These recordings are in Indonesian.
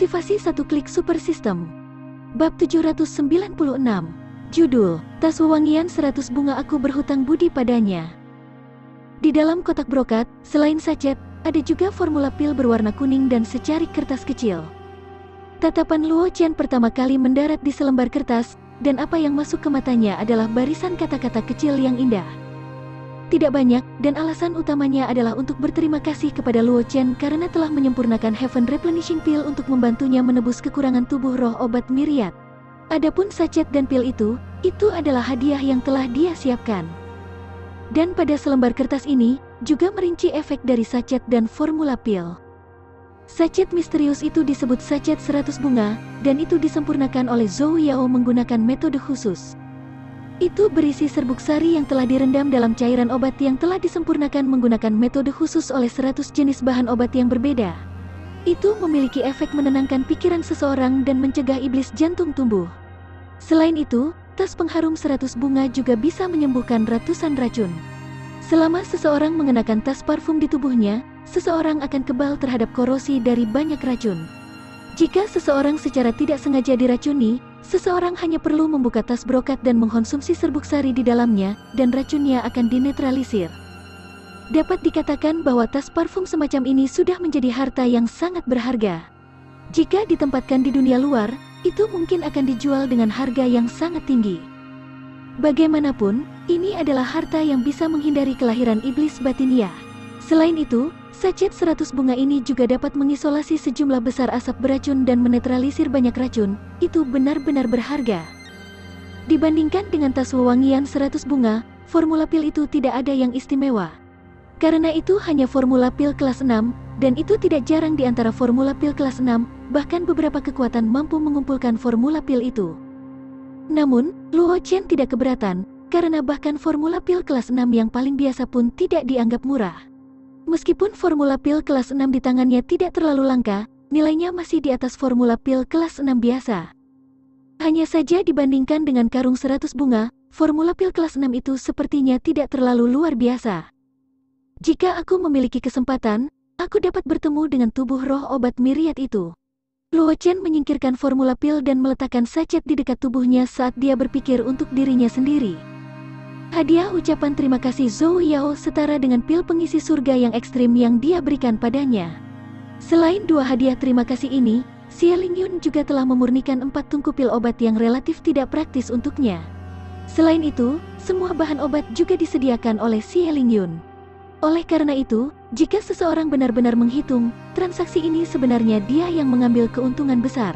Kultivasi satu klik super system. Bab 796. Judul, Tas Wewangian 100 bunga aku berhutang budi padanya. Di dalam kotak brokat, selain sachet, ada juga formula pil berwarna kuning dan secarik kertas kecil. Tatapan Luo Chen pertama kali mendarat di selembar kertas, dan apa yang masuk ke matanya adalah barisan kata-kata kecil yang indah. Tidak banyak, dan alasan utamanya adalah untuk berterima kasih kepada Luo Chen karena telah menyempurnakan Heaven Replenishing Pill untuk membantunya menebus kekurangan tubuh roh obat Myriad. Adapun sachet dan pil itu adalah hadiah yang telah dia siapkan. Dan pada selembar kertas ini, juga merinci efek dari sachet dan formula pil. Sachet misterius itu disebut sachet 100 bunga, dan itu disempurnakan oleh Zhou Yao menggunakan metode khusus. Itu berisi serbuk sari yang telah direndam dalam cairan obat yang telah disempurnakan menggunakan metode khusus oleh 100 jenis bahan obat yang berbeda. Itu memiliki efek menenangkan pikiran seseorang dan mencegah iblis jantung tumbuh. Selain itu, tas pengharum 100 bunga juga bisa menyembuhkan ratusan racun. Selama seseorang mengenakan tas parfum di tubuhnya, seseorang akan kebal terhadap korosi dari banyak racun. Jika seseorang secara tidak sengaja diracuni, seseorang hanya perlu membuka tas brokat dan mengkonsumsi serbuk sari di dalamnya, dan racunnya akan dinetralisir. Dapat dikatakan bahwa tas parfum semacam ini sudah menjadi harta yang sangat berharga. Jika ditempatkan di dunia luar, itu mungkin akan dijual dengan harga yang sangat tinggi. Bagaimanapun, ini adalah harta yang bisa menghindari kelahiran iblis batinia. Selain itu, sachet 100 bunga ini juga dapat mengisolasi sejumlah besar asap beracun dan menetralisir banyak racun. Itu benar-benar berharga. Dibandingkan dengan tas wewangian 100 bunga, formula pil itu tidak ada yang istimewa. Karena itu hanya formula pil kelas 6, dan itu tidak jarang di antara formula pil kelas 6, bahkan beberapa kekuatan mampu mengumpulkan formula pil itu. Namun, Luo Chen tidak keberatan, karena bahkan formula pil kelas 6 yang paling biasa pun tidak dianggap murah. Meskipun formula pil kelas 6 di tangannya tidak terlalu langka, nilainya masih di atas formula pil kelas 6 biasa. Hanya saja dibandingkan dengan karung 100 bunga, formula pil kelas 6 itu sepertinya tidak terlalu luar biasa. Jika aku memiliki kesempatan, aku dapat bertemu dengan tubuh roh obat Myriad itu. Luo Chen menyingkirkan formula pil dan meletakkan sachet di dekat tubuhnya saat dia berpikir untuk dirinya sendiri. Hadiah ucapan terima kasih Zhou Yao setara dengan pil pengisi surga yang ekstrim yang dia berikan padanya. Selain dua hadiah terima kasih ini, Xie Lingyun juga telah memurnikan 4 tungku pil obat yang relatif tidak praktis untuknya. Selain itu, semua bahan obat juga disediakan oleh Xie Lingyun. Oleh karena itu, jika seseorang benar-benar menghitung, transaksi ini sebenarnya dia yang mengambil keuntungan besar.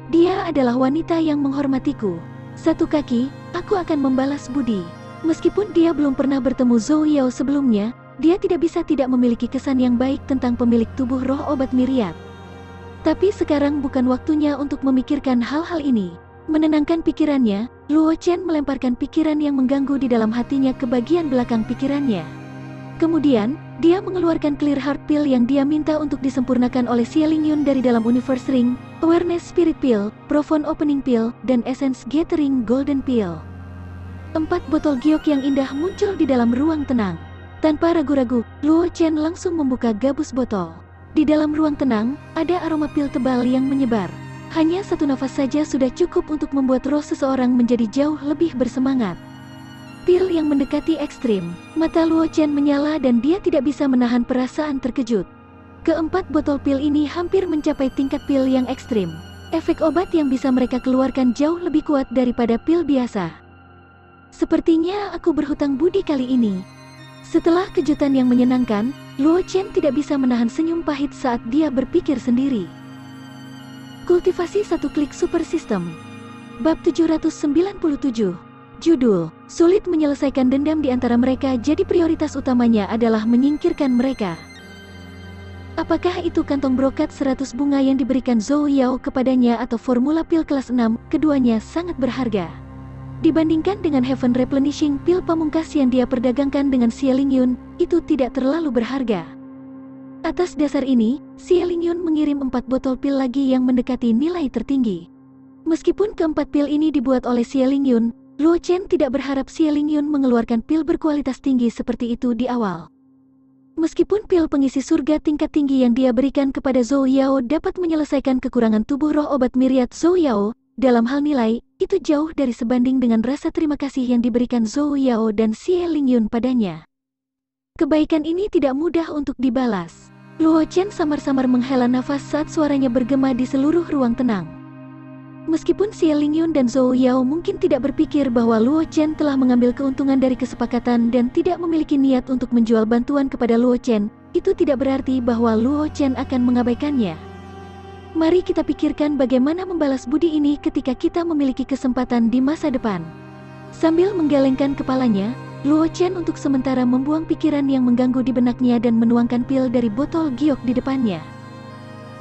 Dia adalah wanita yang menghormatiku. Satu kaki, aku akan membalas budi. Meskipun dia belum pernah bertemu Zhou Yao sebelumnya, dia tidak bisa tidak memiliki kesan yang baik tentang pemilik tubuh roh obat Myriad. Tapi sekarang bukan waktunya untuk memikirkan hal-hal ini. Menenangkan pikirannya, Luo Chen melemparkan pikiran yang mengganggu di dalam hatinya ke bagian belakang pikirannya. Kemudian, dia mengeluarkan Clear Heart Pill yang dia minta untuk disempurnakan oleh Xie Lingyun dari dalam Universe Ring, Awareness Spirit Pill, Profound Opening Pill, dan Essence Gathering Golden Pill. 4 botol giok yang indah muncul di dalam ruang tenang. Tanpa ragu-ragu, Luo Chen langsung membuka gabus botol. Di dalam ruang tenang, ada aroma pil tebal yang menyebar. Hanya satu nafas saja sudah cukup untuk membuat roh seseorang menjadi jauh lebih bersemangat. Pil yang mendekati ekstrim. Mata Luo Chen menyala dan dia tidak bisa menahan perasaan terkejut. Keempat botol pil ini hampir mencapai tingkat pil yang ekstrim. Efek obat yang bisa mereka keluarkan jauh lebih kuat daripada pil biasa. Sepertinya aku berhutang budi kali ini. Setelah kejutan yang menyenangkan, Luo Chen tidak bisa menahan senyum pahit saat dia berpikir sendiri. Kultivasi satu klik super system. Bab 797. Judul, sulit menyelesaikan dendam di antara mereka jadi prioritas utamanya adalah menyingkirkan mereka. Apakah itu kantong brokat 100 bunga yang diberikan Zhou Yao kepadanya atau formula pil kelas 6, keduanya sangat berharga. Dibandingkan dengan Heaven Replenishing Pill pamungkas yang dia perdagangkan dengan Xie Lingyun, itu tidak terlalu berharga. Atas dasar ini, Xie Lingyun mengirim 4 botol pil lagi yang mendekati nilai tertinggi. Meskipun keempat pil ini dibuat oleh Xie Lingyun, Luo Chen tidak berharap Xie Lingyun mengeluarkan pil berkualitas tinggi seperti itu di awal. Meskipun pil pengisi surga tingkat tinggi yang dia berikan kepada Zhou Yao dapat menyelesaikan kekurangan tubuh roh obat Myriad Zhou Yao, dalam hal nilai, itu jauh dari sebanding dengan rasa terima kasih yang diberikan Zhou Yao dan Xie Lingyun padanya. Kebaikan ini tidak mudah untuk dibalas. Luo Chen samar-samar menghela nafas saat suaranya bergema di seluruh ruang tenang. Meskipun Xie Lingyun dan Zhou Yao mungkin tidak berpikir bahwa Luo Chen telah mengambil keuntungan dari kesepakatan dan tidak memiliki niat untuk menjual bantuan kepada Luo Chen, itu tidak berarti bahwa Luo Chen akan mengabaikannya. Mari kita pikirkan bagaimana membalas budi ini ketika kita memiliki kesempatan di masa depan. Sambil menggelengkan kepalanya, Luo Chen untuk sementara membuang pikiran yang mengganggu di benaknya dan menuangkan pil dari botol giok di depannya.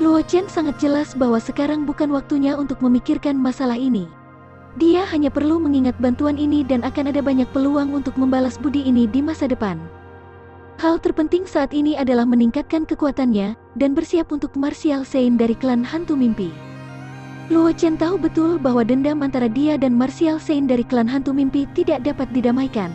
Luo Chen sangat jelas bahwa sekarang bukan waktunya untuk memikirkan masalah ini. Dia hanya perlu mengingat bantuan ini dan akan ada banyak peluang untuk membalas budi ini di masa depan. Hal terpenting saat ini adalah meningkatkan kekuatannya dan bersiap untuk Martial Saint dari klan Hantu Mimpi. Luo Chen tahu betul bahwa dendam antara dia dan Martial Saint dari klan Hantu Mimpi tidak dapat didamaikan.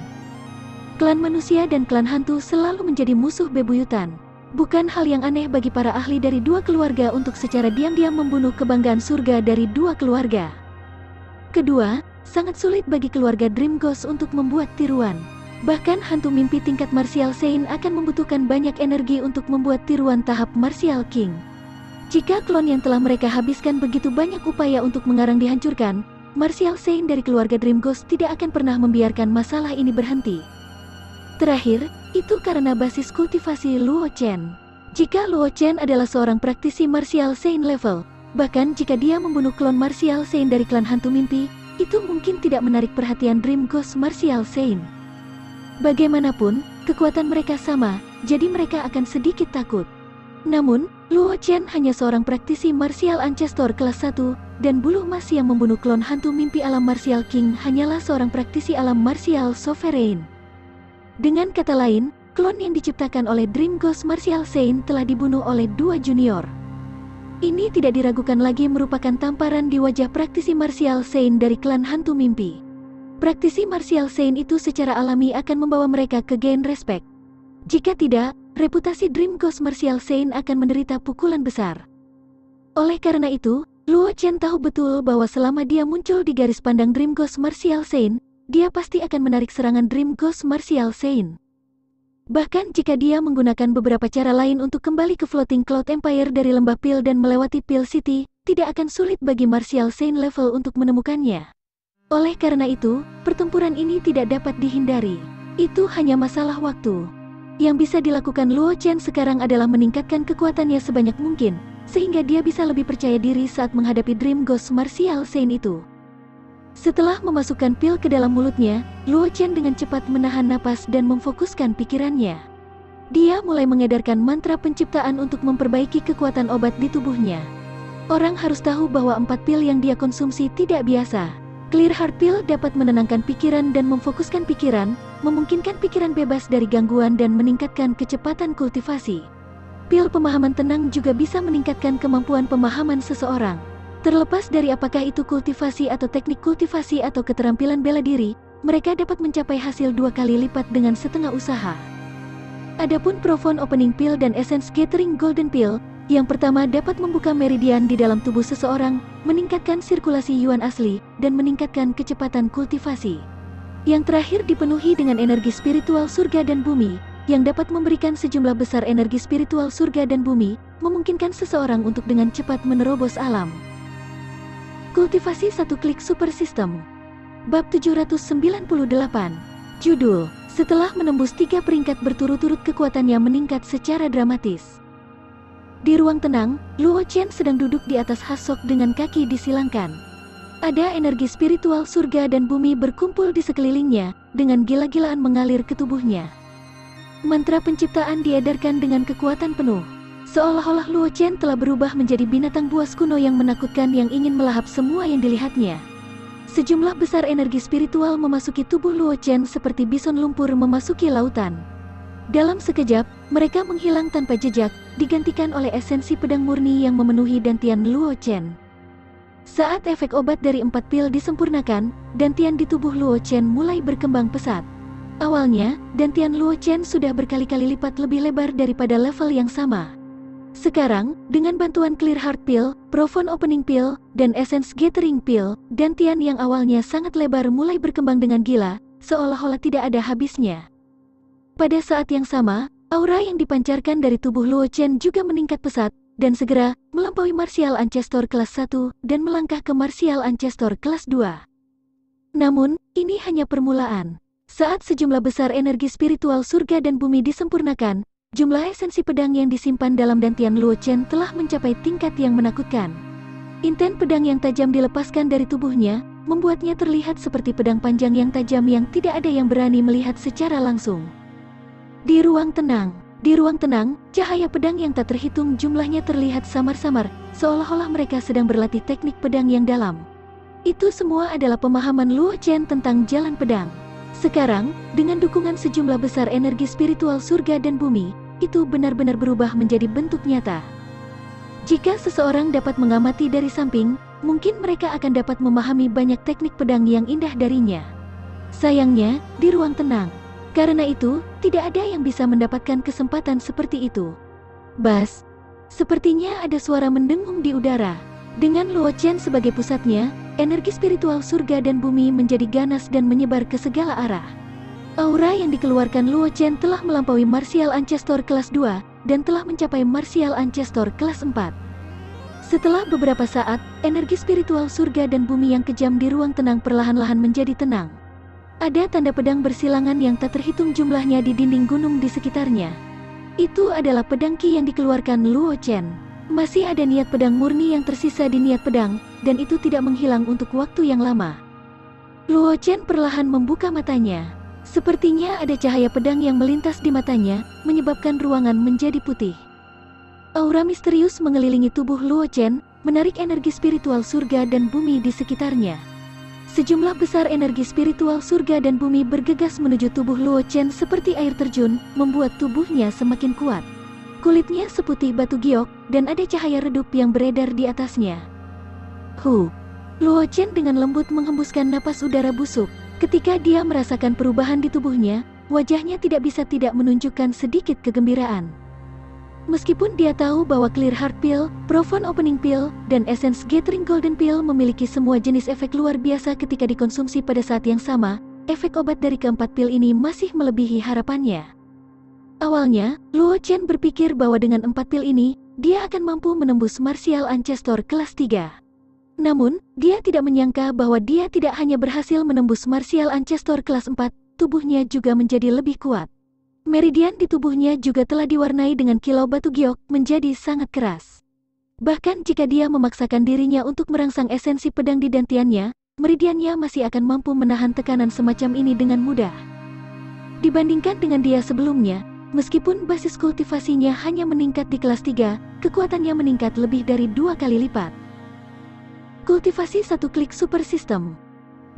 Klan manusia dan klan hantu selalu menjadi musuh bebuyutan. Bukan hal yang aneh bagi para ahli dari dua keluarga untuk secara diam-diam membunuh kebanggaan surga dari dua keluarga. Kedua, sangat sulit bagi keluarga Dream Ghost untuk membuat tiruan. Bahkan hantu mimpi tingkat Martial Saint akan membutuhkan banyak energi untuk membuat tiruan tahap Martial King. Jika klon yang telah mereka habiskan begitu banyak upaya untuk mengarang dihancurkan, Martial Saint dari keluarga Dream Ghost tidak akan pernah membiarkan masalah ini berhenti. Terakhir, itu karena basis kultivasi Luo Chen. Jika Luo Chen adalah seorang praktisi Martial Saint level, bahkan jika dia membunuh klon Martial Saint dari klan hantu mimpi, itu mungkin tidak menarik perhatian Dream Ghost Martial Saint. Bagaimanapun, kekuatan mereka sama, jadi mereka akan sedikit takut. Namun, Luo Chen hanya seorang praktisi Martial Ancestor kelas 1, dan buluh emas yang membunuh klon hantu mimpi alam Martial King hanyalah seorang praktisi alam Martial Sovereign. Dengan kata lain, klon yang diciptakan oleh Dream Ghost Martial Saint telah dibunuh oleh dua junior. Ini tidak diragukan lagi merupakan tamparan di wajah praktisi Martial Saint dari klan hantu mimpi. Praktisi Martial Saint itu secara alami akan membawa mereka ke gain respect. Jika tidak, reputasi Dream Ghost Martial Saint akan menderita pukulan besar. Oleh karena itu, Luo Chen tahu betul bahwa selama dia muncul di garis pandang Dream Ghost Martial Saint, dia pasti akan menarik serangan Dream Ghost Martial Saint. Bahkan jika dia menggunakan beberapa cara lain untuk kembali ke Floating Cloud Empire dari lembah pil dan melewati Pil City, tidak akan sulit bagi Martial Saint level untuk menemukannya. Oleh karena itu, pertempuran ini tidak dapat dihindari. Itu hanya masalah waktu. Yang bisa dilakukan Luo Chen sekarang adalah meningkatkan kekuatannya sebanyak mungkin, sehingga dia bisa lebih percaya diri saat menghadapi Dream Ghost Martial Saint itu. Setelah memasukkan pil ke dalam mulutnya, Luo Chen dengan cepat menahan napas dan memfokuskan pikirannya. Dia mulai mengedarkan mantra penciptaan untuk memperbaiki kekuatan obat di tubuhnya. Orang harus tahu bahwa 4 pil yang dia konsumsi tidak biasa. Clear Heart Pill dapat menenangkan pikiran dan memfokuskan pikiran, memungkinkan pikiran bebas dari gangguan dan meningkatkan kecepatan kultivasi. Pil pemahaman tenang juga bisa meningkatkan kemampuan pemahaman seseorang. Terlepas dari apakah itu kultivasi atau teknik kultivasi atau keterampilan bela diri, mereka dapat mencapai hasil 2 kali lipat dengan setengah usaha. Adapun Profound Opening Pill dan Essence Gathering Golden Pill, yang pertama dapat membuka meridian di dalam tubuh seseorang, meningkatkan sirkulasi yuan asli, dan meningkatkan kecepatan kultivasi. Yang terakhir dipenuhi dengan energi spiritual surga dan bumi, yang dapat memberikan sejumlah besar energi spiritual surga dan bumi, memungkinkan seseorang untuk dengan cepat menerobos alam. Kultivasi 1 klik super system. Bab 798. Judul: Setelah menembus 3 peringkat berturut-turut kekuatannya meningkat secara dramatis. Di ruang tenang, Luo Chen sedang duduk di atas hasok dengan kaki disilangkan. Ada energi spiritual surga dan bumi berkumpul di sekelilingnya, dengan gila-gilaan mengalir ke tubuhnya. Mantra penciptaan diedarkan dengan kekuatan penuh. Seolah-olah Luo Chen telah berubah menjadi binatang buas kuno yang menakutkan yang ingin melahap semua yang dilihatnya. Sejumlah besar energi spiritual memasuki tubuh Luo Chen seperti bison lumpur memasuki lautan. Dalam sekejap, mereka menghilang tanpa jejak, digantikan oleh esensi pedang murni yang memenuhi dantian Luo Chen. Saat efek obat dari 4 pil disempurnakan, dantian di tubuh Luo Chen mulai berkembang pesat. Awalnya, dantian Luo Chen sudah berkali-kali lipat lebih lebar daripada level yang sama. Sekarang, dengan bantuan Clear Heart Pill, Profound Opening Pill, dan Essence Gathering Pill, dantian yang awalnya sangat lebar mulai berkembang dengan gila, seolah-olah tidak ada habisnya. Pada saat yang sama, aura yang dipancarkan dari tubuh Luo Chen juga meningkat pesat, dan segera melampaui Martial Ancestor kelas 1 dan melangkah ke Martial Ancestor kelas 2. Namun, ini hanya permulaan. Saat sejumlah besar energi spiritual surga dan bumi disempurnakan, jumlah esensi pedang yang disimpan dalam dantian Luo Chen telah mencapai tingkat yang menakutkan. Inten pedang yang tajam dilepaskan dari tubuhnya, membuatnya terlihat seperti pedang panjang yang tajam yang tidak ada yang berani melihat secara langsung. Di ruang tenang, cahaya pedang yang tak terhitung jumlahnya terlihat samar-samar, seolah-olah mereka sedang berlatih teknik pedang yang dalam. Itu semua adalah pemahaman Luo Chen tentang jalan pedang. Sekarang, dengan dukungan sejumlah besar energi spiritual surga dan bumi, itu benar-benar berubah menjadi bentuk nyata. Jika seseorang dapat mengamati dari samping, mungkin mereka akan dapat memahami banyak teknik pedang yang indah darinya. Sayangnya, di ruang tenang. Karena itu, tidak ada yang bisa mendapatkan kesempatan seperti itu. Bas, sepertinya ada suara mendengung di udara. Dengan Luo Chen sebagai pusatnya, energi spiritual surga dan bumi menjadi ganas dan menyebar ke segala arah. Aura yang dikeluarkan Luo Chen telah melampaui Martial Ancestor kelas 2 dan telah mencapai Martial Ancestor kelas 4. Setelah beberapa saat, energi spiritual surga dan bumi yang kejam di ruang tenang perlahan-lahan menjadi tenang. Ada tanda pedang bersilangan yang tak terhitung jumlahnya di dinding gunung di sekitarnya. Itu adalah pedang Qi yang dikeluarkan Luo Chen. Masih ada niat pedang murni yang tersisa di niat pedang, dan itu tidak menghilang untuk waktu yang lama. Luo Chen perlahan membuka matanya. Sepertinya ada cahaya pedang yang melintas di matanya, menyebabkan ruangan menjadi putih. Aura misterius mengelilingi tubuh Luo Chen, menarik energi spiritual surga dan bumi di sekitarnya. Sejumlah besar energi spiritual surga dan bumi bergegas menuju tubuh Luo Chen seperti air terjun, membuat tubuhnya semakin kuat. Kulitnya seputih batu giok, dan ada cahaya redup yang beredar di atasnya. Luo Chen dengan lembut menghembuskan napas udara busuk. Ketika dia merasakan perubahan di tubuhnya, wajahnya tidak bisa tidak menunjukkan sedikit kegembiraan. Meskipun dia tahu bahwa Clear Heart Pill, Profound Opening Pill, dan Essence Gathering Golden Pill memiliki semua jenis efek luar biasa ketika dikonsumsi pada saat yang sama, efek obat dari keempat pil ini masih melebihi harapannya. Awalnya, Luo Chen berpikir bahwa dengan 4 pil ini, dia akan mampu menembus Martial Ancestor kelas 3. Namun, dia tidak menyangka bahwa dia tidak hanya berhasil menembus Martial Ancestor kelas 4, tubuhnya juga menjadi lebih kuat. Meridian di tubuhnya juga telah diwarnai dengan kilau batu giok menjadi sangat keras. Bahkan jika dia memaksakan dirinya untuk merangsang esensi pedang di dantiannya, meridiannya masih akan mampu menahan tekanan semacam ini dengan mudah. Dibandingkan dengan dia sebelumnya, meskipun basis kultivasinya hanya meningkat di kelas 3, kekuatannya meningkat lebih dari 2 kali lipat. Kultivasi 1 klik super system.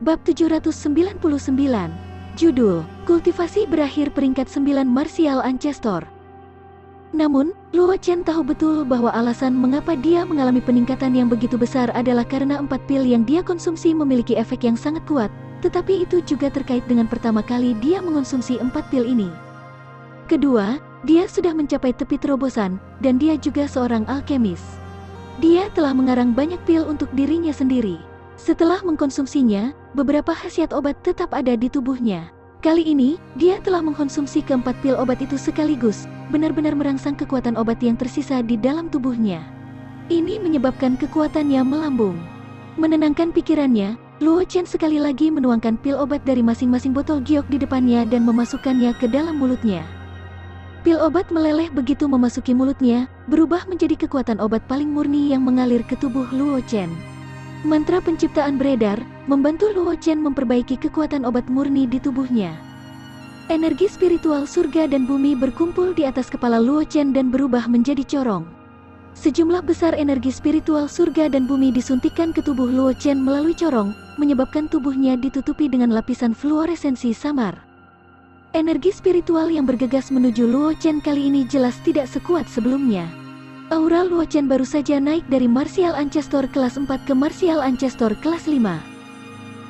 Bab 799. Judul, Kultivasi Berakhir Peringkat 9 Martial Ancestor. Namun, Luo Chen tahu betul bahwa alasan mengapa dia mengalami peningkatan yang begitu besar adalah karena 4 pil yang dia konsumsi memiliki efek yang sangat kuat, tetapi itu juga terkait dengan pertama kali dia mengonsumsi 4 pil ini. Kedua, dia sudah mencapai tepi terobosan, dan dia juga seorang alkemis. Dia telah mengarang banyak pil untuk dirinya sendiri. Setelah mengkonsumsinya, beberapa khasiat obat tetap ada di tubuhnya. Kali ini, dia telah mengkonsumsi keempat pil obat itu sekaligus, benar-benar merangsang kekuatan obat yang tersisa di dalam tubuhnya. Ini menyebabkan kekuatannya melambung. Menenangkan pikirannya, Luo Chen sekali lagi menuangkan pil obat dari masing-masing botol giok di depannya dan memasukkannya ke dalam mulutnya. Pil obat meleleh begitu memasuki mulutnya, berubah menjadi kekuatan obat paling murni yang mengalir ke tubuh Luo Chen. Mantra penciptaan beredar, membantu Luo Chen memperbaiki kekuatan obat murni di tubuhnya. Energi spiritual surga dan bumi berkumpul di atas kepala Luo Chen dan berubah menjadi corong. Sejumlah besar energi spiritual surga dan bumi disuntikkan ke tubuh Luo Chen melalui corong, menyebabkan tubuhnya ditutupi dengan lapisan fluoresensi samar. Energi spiritual yang bergegas menuju Luo Chen kali ini jelas tidak sekuat sebelumnya. Aura Luo Chen baru saja naik dari Martial Ancestor kelas 4 ke Martial Ancestor kelas 5.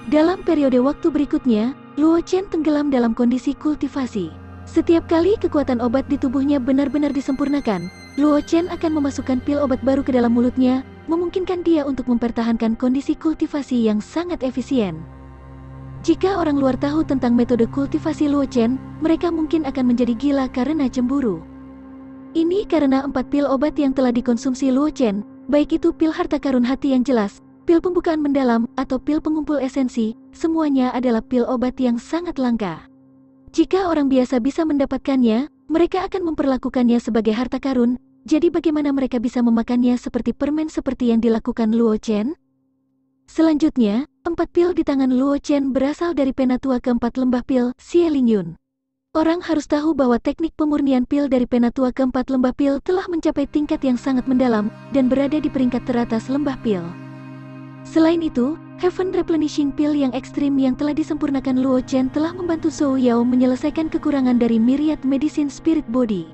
Dalam periode waktu berikutnya, Luo Chen tenggelam dalam kondisi kultivasi. Setiap kali kekuatan obat di tubuhnya benar-benar disempurnakan, Luo Chen akan memasukkan pil obat baru ke dalam mulutnya, memungkinkan dia untuk mempertahankan kondisi kultivasi yang sangat efisien. Jika orang luar tahu tentang metode kultivasi Luo Chen, mereka mungkin akan menjadi gila karena cemburu. Ini karena 4 pil obat yang telah dikonsumsi Luo Chen, baik itu pil harta karun hati yang jelas, pil pembukaan mendalam, atau pil pengumpul esensi, semuanya adalah pil obat yang sangat langka. Jika orang biasa bisa mendapatkannya, mereka akan memperlakukannya sebagai harta karun, jadi bagaimana mereka bisa memakannya seperti permen seperti yang dilakukan Luo Chen? Selanjutnya, 4 pil di tangan Luo Chen berasal dari penatua keempat lembah pil, Xie Lingyun. Orang harus tahu bahwa teknik pemurnian pil dari penatua keempat lembah pil telah mencapai tingkat yang sangat mendalam, dan berada di peringkat teratas lembah pil. Selain itu, Heaven Replenishing Pill yang ekstrim yang telah disempurnakan Luo Chen telah membantu Zhou Yao menyelesaikan kekurangan dari Myriad Medicine Spirit Body.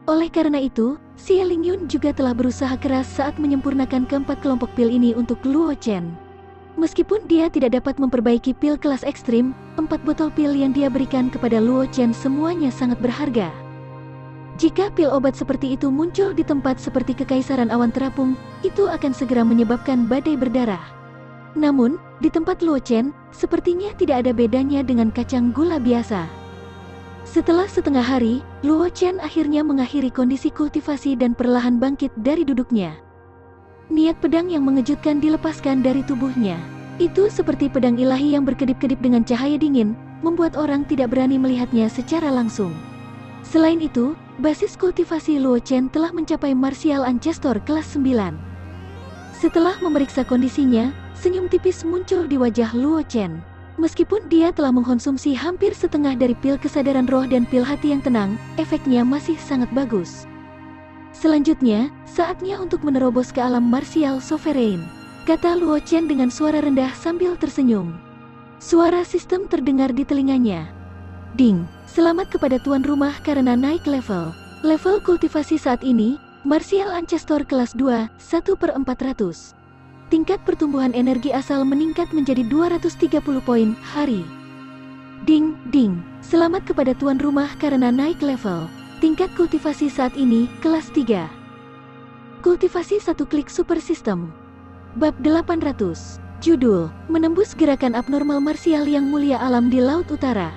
Oleh karena itu, Xie Lingyun juga telah berusaha keras saat menyempurnakan keempat kelompok pil ini untuk Luo Chen. Meskipun dia tidak dapat memperbaiki pil kelas ekstrim, 4 botol pil yang dia berikan kepada Luo Chen semuanya sangat berharga. Jika pil obat seperti itu muncul di tempat seperti Kekaisaran Awan Terapung, itu akan segera menyebabkan badai berdarah. Namun, di tempat Luo Chen, sepertinya tidak ada bedanya dengan kacang gula biasa. Setelah setengah hari, Luo Chen akhirnya mengakhiri kondisi kultivasi dan perlahan bangkit dari duduknya. Niat pedang yang mengejutkan dilepaskan dari tubuhnya. Itu seperti pedang ilahi yang berkedip-kedip dengan cahaya dingin, membuat orang tidak berani melihatnya secara langsung. Selain itu, basis kultivasi Luo Chen telah mencapai Martial Ancestor kelas 9. Setelah memeriksa kondisinya, senyum tipis muncul di wajah Luo Chen. Meskipun dia telah mengkonsumsi hampir setengah dari pil kesadaran roh dan pil hati yang tenang, efeknya masih sangat bagus. Selanjutnya, saatnya untuk menerobos ke alam martial sovereign, kata Luo Chen dengan suara rendah sambil tersenyum. Suara sistem terdengar di telinganya. Ding, selamat kepada tuan rumah karena naik level. Level kultivasi saat ini, Martial Ancestor kelas 2, 1/400. Tingkat pertumbuhan energi asal meningkat menjadi 230 poin hari. Ding, ding, selamat kepada tuan rumah karena naik level. Tingkat kultivasi saat ini, kelas 3. Kultivasi 1 klik super system. Bab 800. Judul, Menembus Gerakan Abnormal Martial yang Mulia Alam di Laut Utara.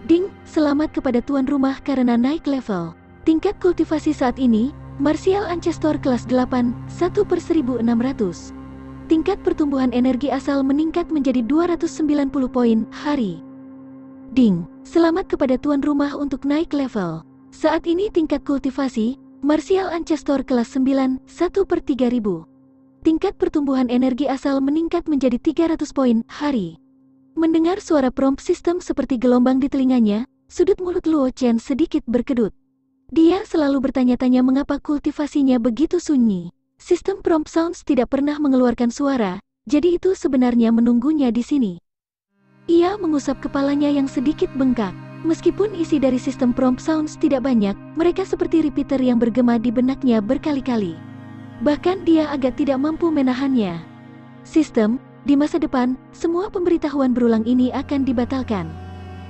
Ding, selamat kepada tuan rumah karena naik level. Tingkat kultivasi saat ini, Martial Ancestor kelas 8, 1/1600. Tingkat pertumbuhan energi asal meningkat menjadi 290 poin hari. Ding, selamat kepada tuan rumah untuk naik level. Saat ini tingkat kultivasi, Martial Ancestor kelas 9, 1/3000. Tingkat pertumbuhan energi asal meningkat menjadi 300 poin hari. Mendengar suara prompt sistem seperti gelombang di telinganya, sudut mulut Luo Chen sedikit berkedut. Dia selalu bertanya-tanya mengapa kultivasinya begitu sunyi. Sistem prompt sounds tidak pernah mengeluarkan suara, jadi itu sebenarnya menunggunya di sini. Ia mengusap kepalanya yang sedikit bengkak. Meskipun isi dari sistem prompt sounds tidak banyak, mereka seperti repeater yang bergema di benaknya berkali-kali. Bahkan dia agak tidak mampu menahannya. Sistem, di masa depan, semua pemberitahuan berulang ini akan dibatalkan.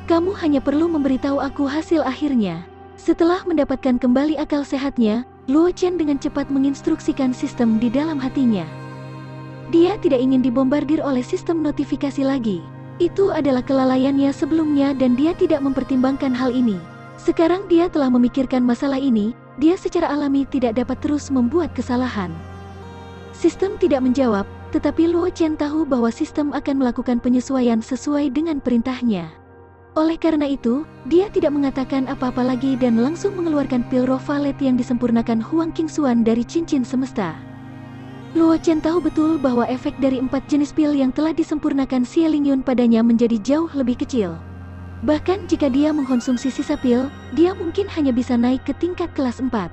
Kamu hanya perlu memberitahu aku hasil akhirnya. Setelah mendapatkan kembali akal sehatnya, Luo Chen dengan cepat menginstruksikan sistem di dalam hatinya. Dia tidak ingin dibombardir oleh sistem notifikasi lagi. Itu adalah kelalaiannya sebelumnya dan dia tidak mempertimbangkan hal ini. Sekarang dia telah memikirkan masalah ini, dia secara alami tidak dapat terus membuat kesalahan. Sistem tidak menjawab, tetapi Luo Chen tahu bahwa sistem akan melakukan penyesuaian sesuai dengan perintahnya. Oleh karena itu, dia tidak mengatakan apa-apa lagi dan langsung mengeluarkan pil roh valet yang disempurnakan Huang Qingxuan dari cincin semesta. Luo Chen tahu betul bahwa efek dari 4 jenis pil yang telah disempurnakan Xie Lingyun padanya menjadi jauh lebih kecil. Bahkan jika dia mengkonsumsi sisa pil, dia mungkin hanya bisa naik ke tingkat kelas 4.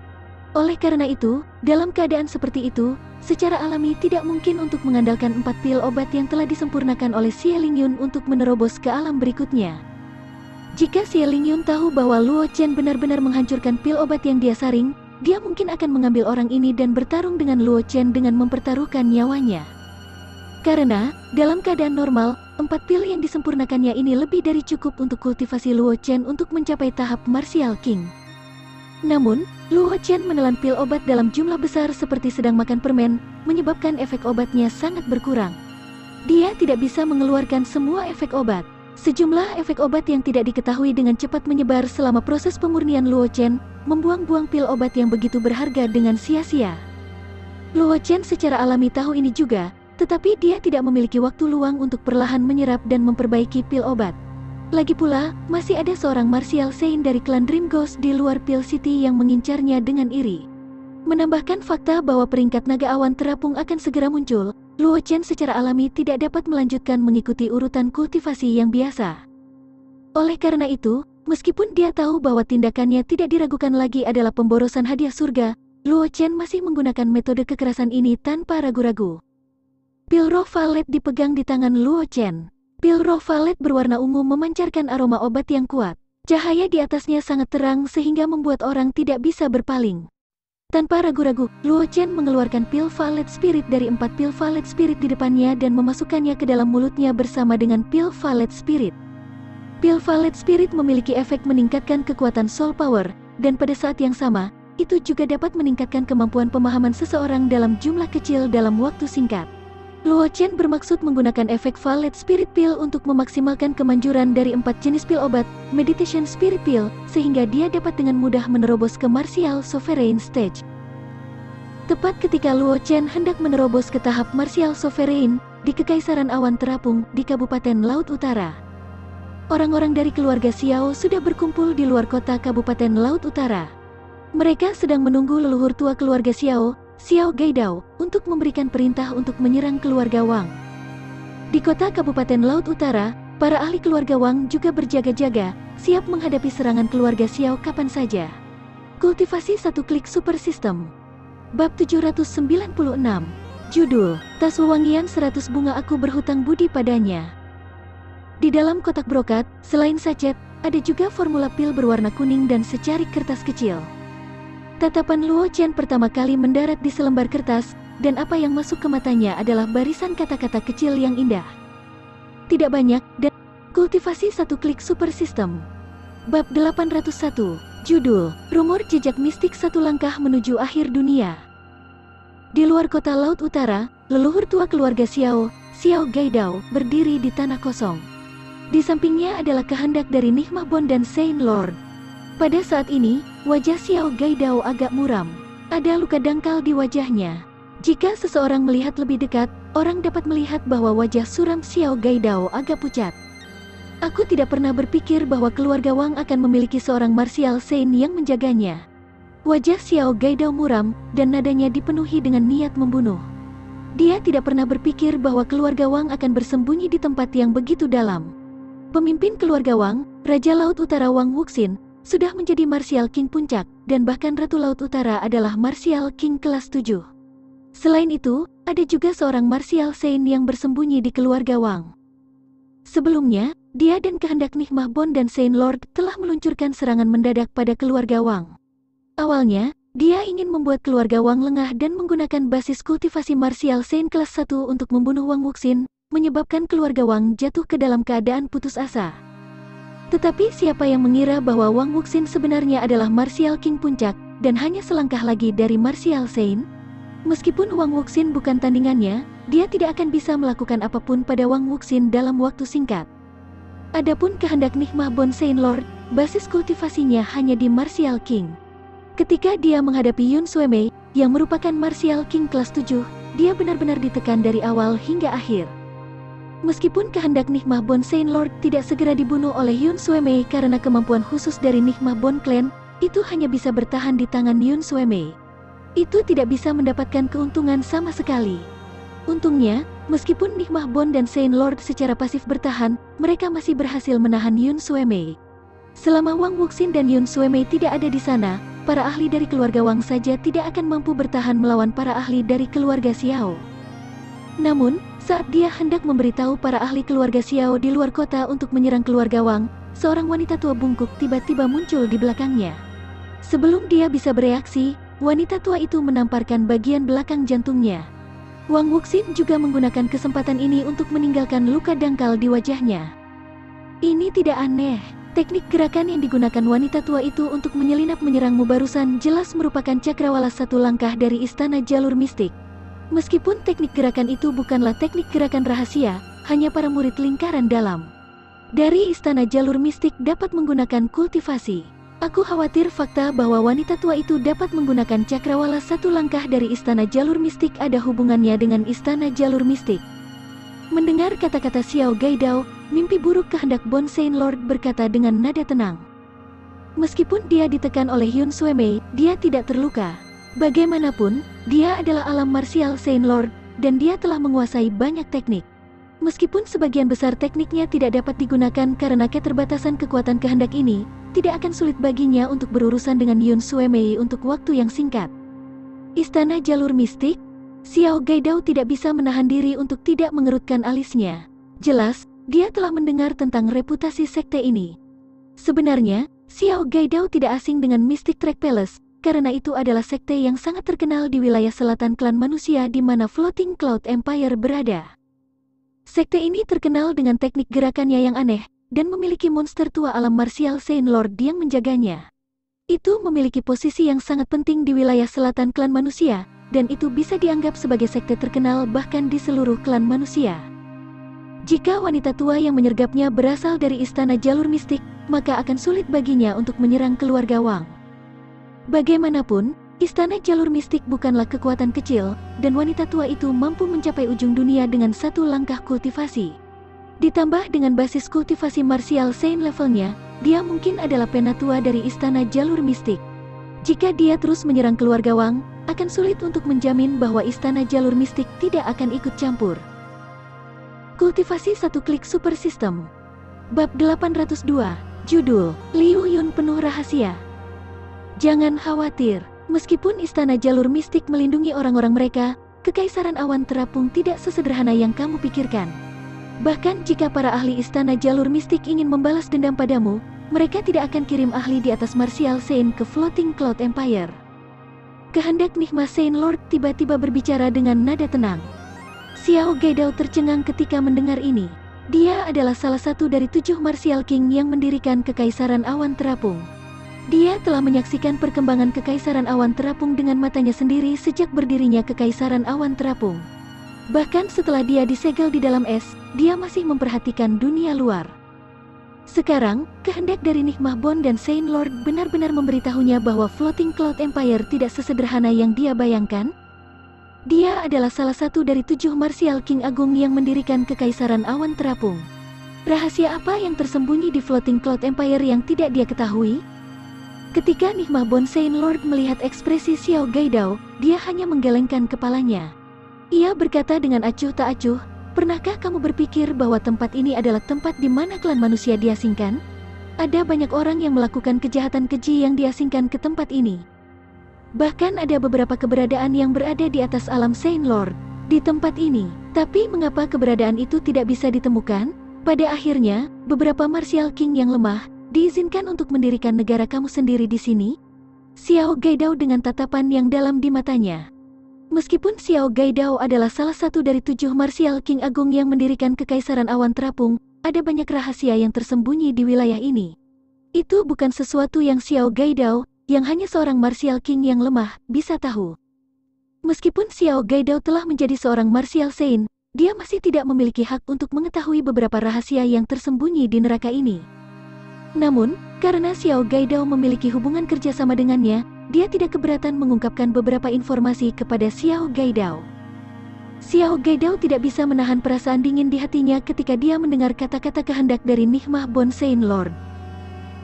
Oleh karena itu, dalam keadaan seperti itu, secara alami tidak mungkin untuk mengandalkan 4 pil obat yang telah disempurnakan oleh Xie Lingyun untuk menerobos ke alam berikutnya. Jika Xie Lingyun tahu bahwa Luo Chen benar-benar menghancurkan pil obat yang dia saring, dia mungkin akan mengambil orang ini dan bertarung dengan Luo Chen dengan mempertaruhkan nyawanya. Karena, dalam keadaan normal, 4 pil yang disempurnakannya ini lebih dari cukup untuk kultivasi Luo Chen untuk mencapai tahap Martial King. Namun, Luo Chen menelan pil obat dalam jumlah besar seperti sedang makan permen, menyebabkan efek obatnya sangat berkurang. Dia tidak bisa mengeluarkan semua efek obat. Sejumlah efek obat yang tidak diketahui dengan cepat menyebar selama proses pemurnian Luo Chen, membuang-buang pil obat yang begitu berharga dengan sia-sia. Luo Chen secara alami tahu ini juga, tetapi dia tidak memiliki waktu luang untuk perlahan menyerap dan memperbaiki pil obat. Lagi pula, masih ada seorang Martial Saint dari klan Dream Ghost di luar Pil City yang mengincarnya dengan iri. Menambahkan fakta bahwa peringkat naga awan terapung akan segera muncul, Luo Chen secara alami tidak dapat melanjutkan mengikuti urutan kultivasi yang biasa. Oleh karena itu, meskipun dia tahu bahwa tindakannya tidak diragukan lagi adalah pemborosan hadiah surga, Luo Chen masih menggunakan metode kekerasan ini tanpa ragu-ragu. Pil roh valet dipegang di tangan Luo Chen. Pil roh valet berwarna ungu memancarkan aroma obat yang kuat. Cahaya di atasnya sangat terang sehingga membuat orang tidak bisa berpaling. Tanpa ragu-ragu, Luo Chen mengeluarkan pil valet spirit dari 4 pil valet spirit di depannya dan memasukkannya ke dalam mulutnya bersama dengan pil valet spirit. Pil valet spirit memiliki efek meningkatkan kekuatan soul power, dan pada saat yang sama, itu juga dapat meningkatkan kemampuan pemahaman seseorang dalam jumlah kecil dalam waktu singkat. Luo Chen bermaksud menggunakan efek Valet Spirit Pill untuk memaksimalkan kemanjuran dari 4 jenis pil obat, Meditation Spirit Pill, sehingga dia dapat dengan mudah menerobos ke Martial Sovereign Stage. Tepat ketika Luo Chen hendak menerobos ke tahap Martial Sovereign, di Kekaisaran Awan Terapung, di Kabupaten Laut Utara. Orang-orang dari keluarga Xiao sudah berkumpul di luar kota Kabupaten Laut Utara. Mereka sedang menunggu leluhur tua keluarga Xiao, Xiao Gaidao, untuk memberikan perintah untuk menyerang keluarga Wang. Di kota Kabupaten Laut Utara, para ahli keluarga Wang juga berjaga-jaga, siap menghadapi serangan keluarga Xiao kapan saja. Kultivasi 1 klik super system. Bab 796. Judul, Tas Wewangian 100 bunga aku berhutang budi padanya. Di dalam kotak brokat, selain sachet, ada juga formula pil berwarna kuning dan secarik kertas kecil. Tatapan Luo Chen pertama kali mendarat di selembar kertas, dan apa yang masuk ke matanya adalah barisan kata-kata kecil yang indah. Tidak banyak, dan kultivasi 1 klik super system. Bab 801, judul, Rumor Jejak Mistik 1 Langkah Menuju Akhir Dunia. Di luar kota Laut Utara, leluhur tua keluarga Xiao, Xiao Gaidao, berdiri di tanah kosong. Di sampingnya adalah kehendak dari Nigma Bond dan Saint Lord. Pada saat ini, wajah Xiao Gaidao agak muram. Ada luka dangkal di wajahnya. Jika seseorang melihat lebih dekat, orang dapat melihat bahwa wajah suram Xiao Gaidao agak pucat. Aku tidak pernah berpikir bahwa keluarga Wang akan memiliki seorang Martial Saint yang menjaganya. Wajah Xiao Gaidao muram, dan nadanya dipenuhi dengan niat membunuh. Dia tidak pernah berpikir bahwa keluarga Wang akan bersembunyi di tempat yang begitu dalam. Pemimpin keluarga Wang, Raja Laut Utara Wang Wuxin, sudah menjadi Martial King Puncak, dan bahkan Ratu Laut Utara adalah Martial King kelas 7. Selain itu, ada juga seorang Martial Saint yang bersembunyi di keluarga Wang. Sebelumnya, dia dan kehendak Nigma Bond dan Saint Lord telah meluncurkan serangan mendadak pada keluarga Wang. Awalnya, dia ingin membuat keluarga Wang lengah dan menggunakan basis kultivasi Martial Saint kelas 1 untuk membunuh Wang Wuxin, menyebabkan keluarga Wang jatuh ke dalam keadaan putus asa. Tetapi siapa yang mengira bahwa Wang Wuxin sebenarnya adalah Martial King Puncak, dan hanya selangkah lagi dari Martial Saint? Meskipun Wang Wuxin bukan tandingannya, dia tidak akan bisa melakukan apapun pada Wang Wuxin dalam waktu singkat. Adapun kehendak Nigma Bond Saint Lord, basis kultivasinya hanya di Martial King. Ketika dia menghadapi Yun Suemei, yang merupakan Martial King kelas 7, dia benar-benar ditekan dari awal hingga akhir. Meskipun kehendak Nigma Bond Saint Lord tidak segera dibunuh oleh Yun Suemei karena kemampuan khusus dari Nigma Bond Clan, itu hanya bisa bertahan di tangan Yun Suemei. Itu tidak bisa mendapatkan keuntungan sama sekali. Untungnya, meskipun Nigma Bond dan Saint Lord secara pasif bertahan, mereka masih berhasil menahan Yun Suemei. Selama Wang Wuxin dan Yun Suemei tidak ada di sana, para ahli dari keluarga Wang saja tidak akan mampu bertahan melawan para ahli dari keluarga Xiao. Namun, saat dia hendak memberitahu para ahli keluarga Xiao di luar kota untuk menyerang keluarga Wang, seorang wanita tua bungkuk tiba-tiba muncul di belakangnya. Sebelum dia bisa bereaksi, wanita tua itu menamparkan bagian belakang jantungnya. Wang Wuxin juga menggunakan kesempatan ini untuk meninggalkan luka dangkal di wajahnya. Ini tidak aneh. Teknik gerakan yang digunakan wanita tua itu untuk menyelinap menyerangmu barusan jelas merupakan cakrawala satu langkah dari istana jalur mistik. Meskipun teknik gerakan itu bukanlah teknik gerakan rahasia, hanya para murid lingkaran dalam dari istana jalur mistik dapat menggunakan kultivasi. Aku khawatir fakta bahwa wanita tua itu dapat menggunakan cakrawala satu langkah dari istana jalur mistik ada hubungannya dengan istana jalur mistik. Mendengar kata-kata Xiao Gaidao, mimpi buruk kehendak Bonsai Lord berkata dengan nada tenang. Meskipun dia ditekan oleh Yun Suemei, dia tidak terluka. Bagaimanapun, dia adalah alam martial Saint Lord, dan dia telah menguasai banyak teknik. Meskipun sebagian besar tekniknya tidak dapat digunakan karena keterbatasan kekuatan kehendak ini, tidak akan sulit baginya untuk berurusan dengan Yun Suemei untuk waktu yang singkat. Istana jalur mistik? Xiao Gaidao tidak bisa menahan diri untuk tidak mengerutkan alisnya. Jelas, dia telah mendengar tentang reputasi sekte ini. Sebenarnya, Xiao Gaidao tidak asing dengan Mystic Track Palace, karena itu adalah sekte yang sangat terkenal di wilayah selatan klan manusia di mana Floating Cloud Empire berada. Sekte ini terkenal dengan teknik gerakannya yang aneh, dan memiliki monster tua alam martial Saint Lord yang menjaganya. Itu memiliki posisi yang sangat penting di wilayah selatan klan manusia, dan itu bisa dianggap sebagai sekte terkenal bahkan di seluruh klan manusia. Jika wanita tua yang menyergapnya berasal dari istana jalur mistik, maka akan sulit baginya untuk menyerang keluarga Wang. Bagaimanapun, istana jalur mistik bukanlah kekuatan kecil, dan wanita tua itu mampu mencapai ujung dunia dengan satu langkah kultivasi. Ditambah dengan basis kultivasi martial saint levelnya, dia mungkin adalah penatua dari istana jalur mistik. Jika dia terus menyerang keluarga Wang, akan sulit untuk menjamin bahwa istana jalur mistik tidak akan ikut campur. Kultivasi satu klik super system. Bab 802, judul, Liu Yun penuh rahasia. Jangan khawatir, meskipun istana jalur mistik melindungi orang-orang mereka, kekaisaran awan terapung tidak sesederhana yang kamu pikirkan. Bahkan jika para ahli istana jalur mistik ingin membalas dendam padamu, mereka tidak akan kirim ahli di atas martial saint ke Floating Cloud Empire. Kehendak Nigma Saint Lord tiba-tiba berbicara dengan nada tenang. Xiao Gaidao tercengang ketika mendengar ini. Dia adalah salah satu dari 7 Martial King yang mendirikan Kekaisaran Awan Terapung. Dia telah menyaksikan perkembangan Kekaisaran Awan Terapung dengan matanya sendiri sejak berdirinya Kekaisaran Awan Terapung. Bahkan setelah dia disegel di dalam es, dia masih memperhatikan dunia luar. Sekarang, kehendak dari Nigma Bond dan Saint Lord benar-benar memberitahunya bahwa Floating Cloud Empire tidak sesederhana yang dia bayangkan. Dia adalah salah satu dari 7 Martial King Agung yang mendirikan Kekaisaran Awan Terapung. Rahasia apa yang tersembunyi di Floating Cloud Empire yang tidak dia ketahui? Ketika Nigma Bond Saint Lord melihat ekspresi Xiao Gaidao, dia hanya menggelengkan kepalanya. Ia berkata dengan acuh tak acuh, "Pernahkah kamu berpikir bahwa tempat ini adalah tempat di mana klan manusia diasingkan? Ada banyak orang yang melakukan kejahatan keji yang diasingkan ke tempat ini. Bahkan ada beberapa keberadaan yang berada di atas alam Saint Lord, di tempat ini. Tapi mengapa keberadaan itu tidak bisa ditemukan? Pada akhirnya, beberapa Martial King yang lemah, diizinkan untuk mendirikan negara kamu sendiri di sini?" Xiao Gaidao dengan tatapan yang dalam di matanya. Meskipun Xiao Gaidao adalah salah satu dari 7 Martial King Agung yang mendirikan Kekaisaran Awan Terapung, ada banyak rahasia yang tersembunyi di wilayah ini. Itu bukan sesuatu yang Xiao Gaidao, yang hanya seorang Martial King yang lemah, bisa tahu. Meskipun Xiao Gaidao telah menjadi seorang Martial Saint, dia masih tidak memiliki hak untuk mengetahui beberapa rahasia yang tersembunyi di neraka ini. Namun, karena Xiao Gaidao memiliki hubungan kerjasama dengannya, dia tidak keberatan mengungkapkan beberapa informasi kepada Xiao Gaidao. Xiao Gaidao tidak bisa menahan perasaan dingin di hatinya ketika dia mendengar kata-kata kehendak dari Nigma Bond Saint Lord.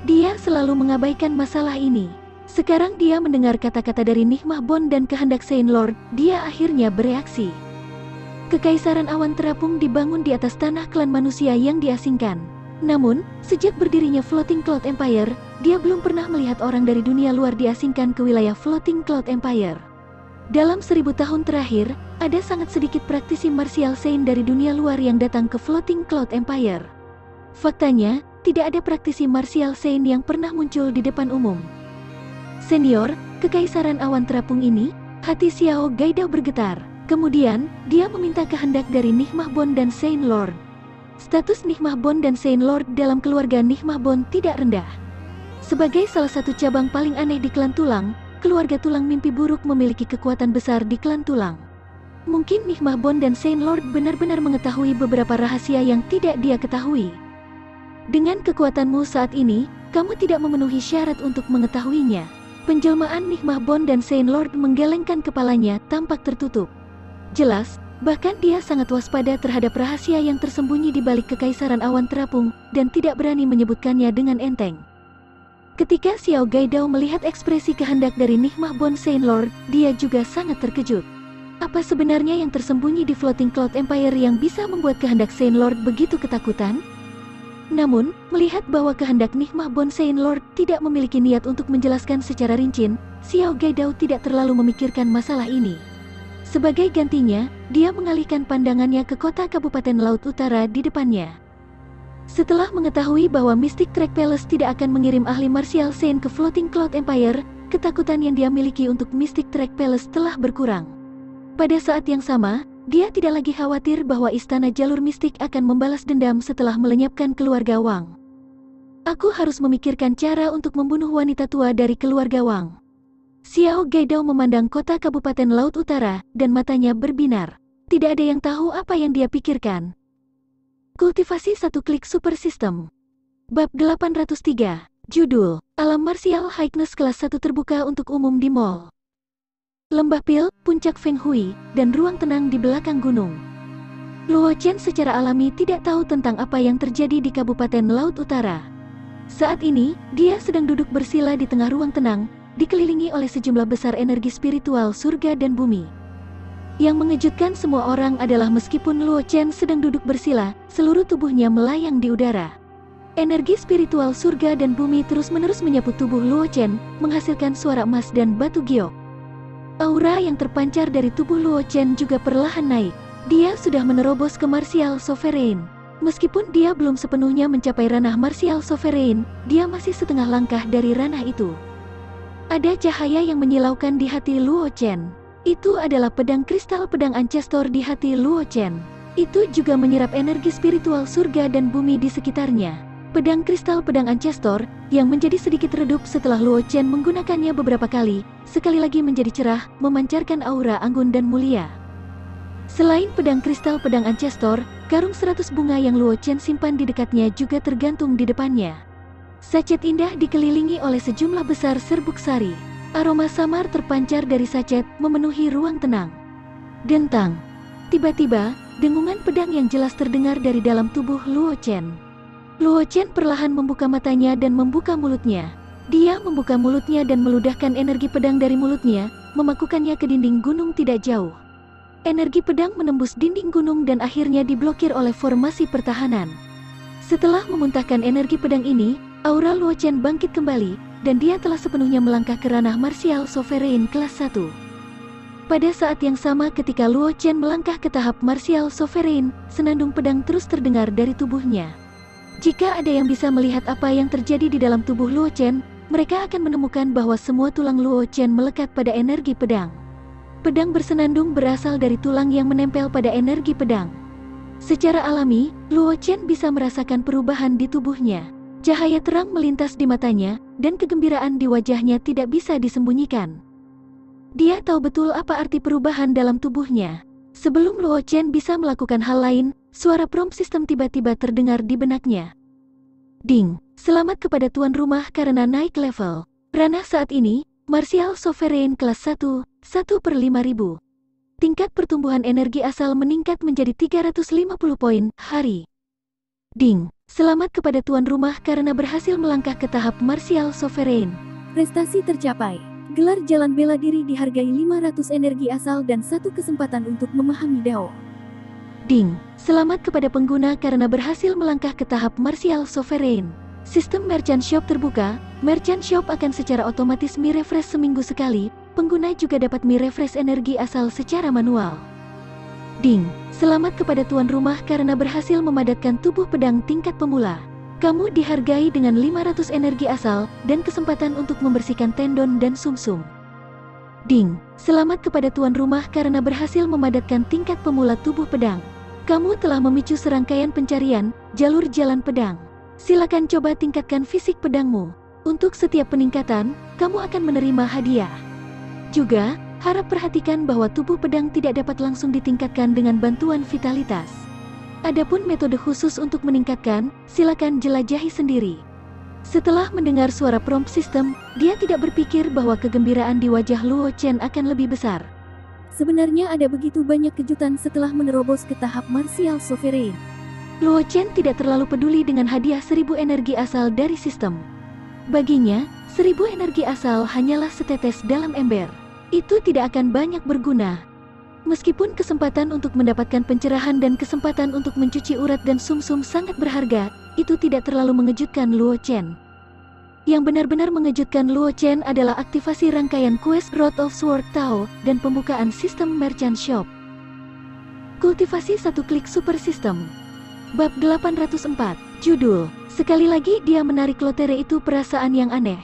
Dia selalu mengabaikan masalah ini. Sekarang dia mendengar kata-kata dari Nigma Bond dan kehendak Saint Lord, dia akhirnya bereaksi. Kekaisaran Awan Terapung dibangun di atas tanah klan manusia yang diasingkan. Namun, sejak berdirinya Floating Cloud Empire, dia belum pernah melihat orang dari dunia luar diasingkan ke wilayah Floating Cloud Empire. Dalam 1000 tahun terakhir, ada sangat sedikit praktisi Martial Saint dari dunia luar yang datang ke Floating Cloud Empire. Faktanya, tidak ada praktisi Martial Saint yang pernah muncul di depan umum. Senior, Kekaisaran Awan Terapung ini, hati Xiao Gaidao bergetar. Kemudian, dia meminta kehendak dari Nigmah Bond dan Saint Lord. Status Nigmah Bond dan Saint Lord dalam keluarga Nigmah Bond tidak rendah. Sebagai salah satu cabang paling aneh di klan tulang, keluarga tulang mimpi buruk memiliki kekuatan besar di klan tulang. Mungkin Nigmah Bond dan Saint Lord benar-benar mengetahui beberapa rahasia yang tidak dia ketahui. Dengan kekuatanmu saat ini, kamu tidak memenuhi syarat untuk mengetahuinya. Penjelmaan Nigmah Bond dan Saint Lord menggelengkan kepalanya tampak tertutup. Jelas, bahkan dia sangat waspada terhadap rahasia yang tersembunyi di balik kekaisaran awan terapung dan tidak berani menyebutkannya dengan enteng. Ketika Xiao Gaidao melihat ekspresi kehendak dari Nigmah Bond Saint Lord, dia juga sangat terkejut. Apa sebenarnya yang tersembunyi di Floating Cloud Empire yang bisa membuat kehendak Saint Lord begitu ketakutan? Namun, melihat bahwa kehendak Nigmah Bond Saint Lord tidak memiliki niat untuk menjelaskan secara rinci, Xiao Gaidao tidak terlalu memikirkan masalah ini. Sebagai gantinya, dia mengalihkan pandangannya ke kota Kabupaten Laut Utara di depannya. Setelah mengetahui bahwa Mystic Track Palace tidak akan mengirim ahli martial Saint ke Floating Cloud Empire, ketakutan yang dia miliki untuk Mystic Track Palace telah berkurang. Pada saat yang sama, dia tidak lagi khawatir bahwa Istana Jalur Mistik akan membalas dendam setelah melenyapkan keluarga Wang. Aku harus memikirkan cara untuk membunuh wanita tua dari keluarga Wang. Xiao Gaidao memandang kota Kabupaten Laut Utara, dan matanya berbinar. Tidak ada yang tahu apa yang dia pikirkan. Kultivasi satu klik super system. Bab 803. Judul, Alam Martial Highness kelas 1 terbuka untuk umum di mall. Lembah Pil, puncak Feng Hui, dan ruang tenang di belakang gunung. Luo Chen secara alami tidak tahu tentang apa yang terjadi di Kabupaten Laut Utara. Saat ini, dia sedang duduk bersila di tengah ruang tenang, dikelilingi oleh sejumlah besar energi spiritual surga dan bumi. Yang mengejutkan semua orang adalah meskipun Luo Chen sedang duduk bersila, seluruh tubuhnya melayang di udara. Energi spiritual surga dan bumi terus-menerus menyapu tubuh Luo Chen, menghasilkan suara emas dan batu giok. Aura yang terpancar dari tubuh Luo Chen juga perlahan naik. Dia sudah menerobos ke Martial Sovereign. Meskipun dia belum sepenuhnya mencapai ranah Martial Sovereign, dia masih setengah langkah dari ranah itu. Ada cahaya yang menyilaukan di hati Luo Chen. Itu adalah pedang kristal pedang Ancestor di hati Luo Chen. Itu juga menyerap energi spiritual surga dan bumi di sekitarnya. Pedang kristal pedang Ancestor, yang menjadi sedikit redup setelah Luo Chen menggunakannya beberapa kali, sekali lagi menjadi cerah, memancarkan aura anggun dan mulia. Selain pedang kristal pedang Ancestor, karung 100 bunga yang Luo Chen simpan di dekatnya juga tergantung di depannya. Sachet indah dikelilingi oleh sejumlah besar serbuk sari. Aroma samar terpancar dari sachet, memenuhi ruang tenang. Dentang. Tiba-tiba, dengungan pedang yang jelas terdengar dari dalam tubuh Luo Chen. Luo Chen perlahan membuka matanya dan membuka mulutnya. Dia membuka mulutnya dan meludahkan energi pedang dari mulutnya, memakukannya ke dinding gunung tidak jauh. Energi pedang menembus dinding gunung dan akhirnya diblokir oleh formasi pertahanan. Setelah memuntahkan energi pedang ini, aura Luo Chen bangkit kembali, dan dia telah sepenuhnya melangkah ke ranah Martial Sovereign kelas 1. Pada saat yang sama ketika Luo Chen melangkah ke tahap Martial Sovereign, senandung pedang terus terdengar dari tubuhnya. Jika ada yang bisa melihat apa yang terjadi di dalam tubuh Luo Chen, mereka akan menemukan bahwa semua tulang Luo Chen melekat pada energi pedang. Pedang bersenandung berasal dari tulang yang menempel pada energi pedang. Secara alami, Luo Chen bisa merasakan perubahan di tubuhnya. Cahaya terang melintas di matanya, dan kegembiraan di wajahnya tidak bisa disembunyikan. Dia tahu betul apa arti perubahan dalam tubuhnya. Sebelum Luo Chen bisa melakukan hal lain, suara prompt sistem tiba-tiba terdengar di benaknya. Ding, selamat kepada tuan rumah karena naik level. Ranah saat ini, Martial Sovereign kelas 1, 1/5000. Tingkat pertumbuhan energi asal meningkat menjadi 350 poin, hari. Ding, selamat kepada tuan rumah karena berhasil melangkah ke tahap Martial Sovereign. Prestasi tercapai. Gelar jalan bela diri dihargai 500 energi asal dan 1 kesempatan untuk memahami Dao. Ding, selamat kepada pengguna karena berhasil melangkah ke tahap Martial Sovereign. Sistem Merchant Shop terbuka. Merchant Shop akan secara otomatis mi-refresh seminggu sekali. Pengguna juga dapat mi-refresh energi asal secara manual. Ding, selamat kepada tuan rumah karena berhasil memadatkan tubuh pedang tingkat pemula. Kamu dihargai dengan 500 energi asal dan kesempatan untuk membersihkan tendon dan sumsum. Ding, selamat kepada tuan rumah karena berhasil memadatkan tingkat pemula tubuh pedang. Kamu telah memicu serangkaian pencarian jalur jalan pedang. Silakan coba tingkatkan fisik pedangmu. Untuk setiap peningkatan, kamu akan menerima hadiah. Juga, harap perhatikan bahwa tubuh pedang tidak dapat langsung ditingkatkan dengan bantuan vitalitas. Adapun metode khusus untuk meningkatkan, silakan jelajahi sendiri. Setelah mendengar suara prompt system, dia tidak berpikir bahwa kegembiraan di wajah Luo Chen akan lebih besar. Sebenarnya ada begitu banyak kejutan setelah menerobos ke tahap martial sovereign. Luo Chen tidak terlalu peduli dengan hadiah 1000 energi asal dari sistem. Baginya, 1000 energi asal hanyalah setetes dalam ember. Itu tidak akan banyak berguna. Meskipun kesempatan untuk mendapatkan pencerahan dan kesempatan untuk mencuci urat dan sumsum sangat berharga, itu tidak terlalu mengejutkan Luo Chen. Yang benar-benar mengejutkan Luo Chen adalah aktivasi rangkaian quest Road of Sword Tao dan pembukaan sistem merchant shop. Kultivasi satu klik super system. Bab 804, judul, sekali lagi dia menarik lotere itu perasaan yang aneh.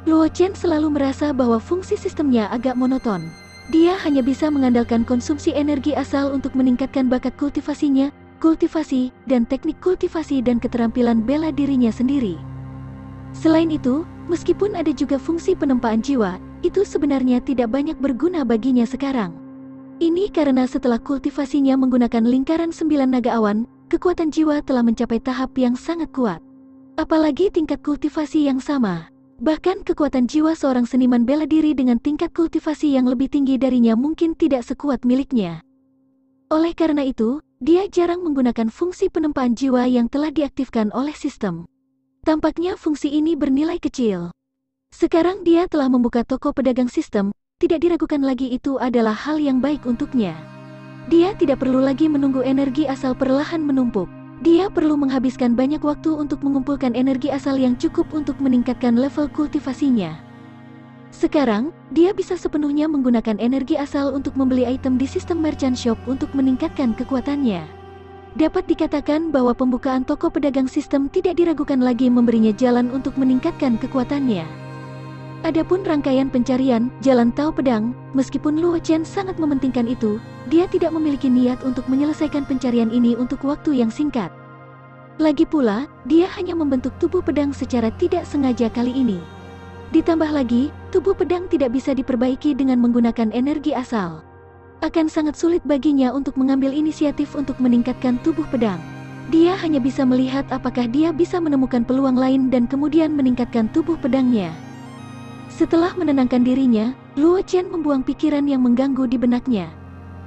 Luo Chen selalu merasa bahwa fungsi sistemnya agak monoton. Dia hanya bisa mengandalkan konsumsi energi asal untuk meningkatkan bakat kultivasinya, kultivasi, dan teknik kultivasi dan keterampilan bela dirinya sendiri. Selain itu, meskipun ada juga fungsi penempaan jiwa, itu sebenarnya tidak banyak berguna baginya sekarang. Ini karena setelah kultivasinya menggunakan lingkaran 9 naga awan, kekuatan jiwa telah mencapai tahap yang sangat kuat. Apalagi tingkat kultivasi yang sama. Bahkan kekuatan jiwa seorang seniman bela diri dengan tingkat kultivasi yang lebih tinggi darinya mungkin tidak sekuat miliknya. Oleh karena itu, dia jarang menggunakan fungsi penempaan jiwa yang telah diaktifkan oleh sistem. Tampaknya fungsi ini bernilai kecil. Sekarang dia telah membuka toko pedagang sistem, tidak diragukan lagi itu adalah hal yang baik untuknya. Dia tidak perlu lagi menunggu energi asal perlahan menumpuk. Dia perlu menghabiskan banyak waktu untuk mengumpulkan energi asal yang cukup untuk meningkatkan level kultivasinya. Sekarang, dia bisa sepenuhnya menggunakan energi asal untuk membeli item di sistem merchant shop untuk meningkatkan kekuatannya. Dapat dikatakan bahwa pembukaan toko pedagang sistem tidak diragukan lagi memberinya jalan untuk meningkatkan kekuatannya. Adapun rangkaian pencarian jalan Tao pedang, meskipun Luo Chen sangat mementingkan itu, dia tidak memiliki niat untuk menyelesaikan pencarian ini untuk waktu yang singkat. Lagi pula, dia hanya membentuk tubuh pedang secara tidak sengaja kali ini. Ditambah lagi, tubuh pedang tidak bisa diperbaiki dengan menggunakan energi asal. Akan sangat sulit baginya untuk mengambil inisiatif untuk meningkatkan tubuh pedang. Dia hanya bisa melihat apakah dia bisa menemukan peluang lain dan kemudian meningkatkan tubuh pedangnya. Setelah menenangkan dirinya, Luo Chen membuang pikiran yang mengganggu di benaknya.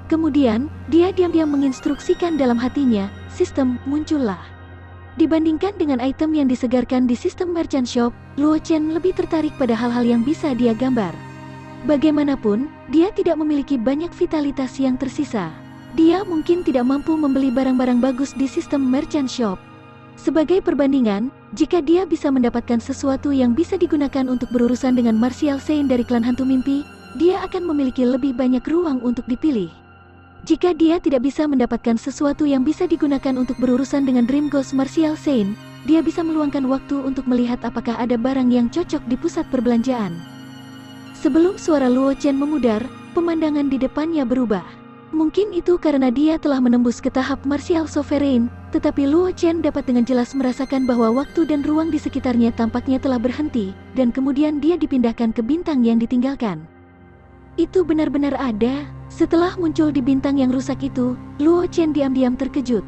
Kemudian, dia diam-diam menginstruksikan dalam hatinya, sistem muncullah. Dibandingkan dengan item yang disegarkan di sistem merchant shop, Luo Chen lebih tertarik pada hal-hal yang bisa dia gambar. Bagaimanapun, dia tidak memiliki banyak vitalitas yang tersisa. Dia mungkin tidak mampu membeli barang-barang bagus di sistem merchant shop. Sebagai perbandingan, jika dia bisa mendapatkan sesuatu yang bisa digunakan untuk berurusan dengan Martial Saint dari klan hantu mimpi, dia akan memiliki lebih banyak ruang untuk dipilih. Jika dia tidak bisa mendapatkan sesuatu yang bisa digunakan untuk berurusan dengan Dream Ghost Martial Saint, dia bisa meluangkan waktu untuk melihat apakah ada barang yang cocok di pusat perbelanjaan. Sebelum suara Luo Chen memudar, pemandangan di depannya berubah. Mungkin itu karena dia telah menembus ke tahap Martial Sovereign, tetapi Luo Chen dapat dengan jelas merasakan bahwa waktu dan ruang di sekitarnya tampaknya telah berhenti, dan kemudian dia dipindahkan ke bintang yang ditinggalkan. Itu benar-benar ada. Setelah muncul di bintang yang rusak itu, Luo Chen diam-diam terkejut.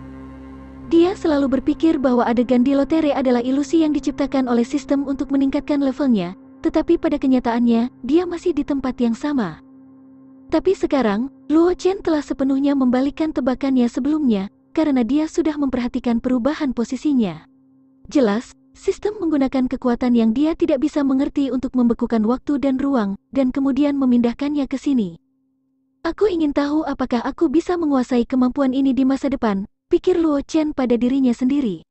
Dia selalu berpikir bahwa adegan di lotere adalah ilusi yang diciptakan oleh sistem untuk meningkatkan levelnya, tetapi pada kenyataannya, dia masih di tempat yang sama. Tapi sekarang, Luo Chen telah sepenuhnya membalikkan tebakannya sebelumnya, karena dia sudah memperhatikan perubahan posisinya. Jelas, sistem menggunakan kekuatan yang dia tidak bisa mengerti untuk membekukan waktu dan ruang, dan kemudian memindahkannya ke sini. Aku ingin tahu apakah aku bisa menguasai kemampuan ini di masa depan, pikir Luo Chen pada dirinya sendiri.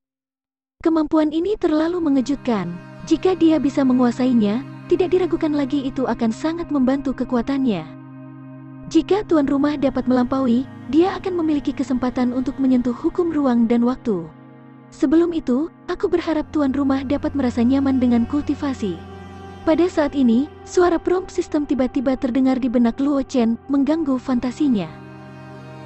Kemampuan ini terlalu mengejutkan. Jika dia bisa menguasainya, tidak diragukan lagi itu akan sangat membantu kekuatannya. Jika tuan rumah dapat melampaui, dia akan memiliki kesempatan untuk menyentuh hukum ruang dan waktu. Sebelum itu, aku berharap tuan rumah dapat merasa nyaman dengan kultivasi. Pada saat ini, suara prompt sistem tiba-tiba terdengar di benak Luo Chen, mengganggu fantasinya.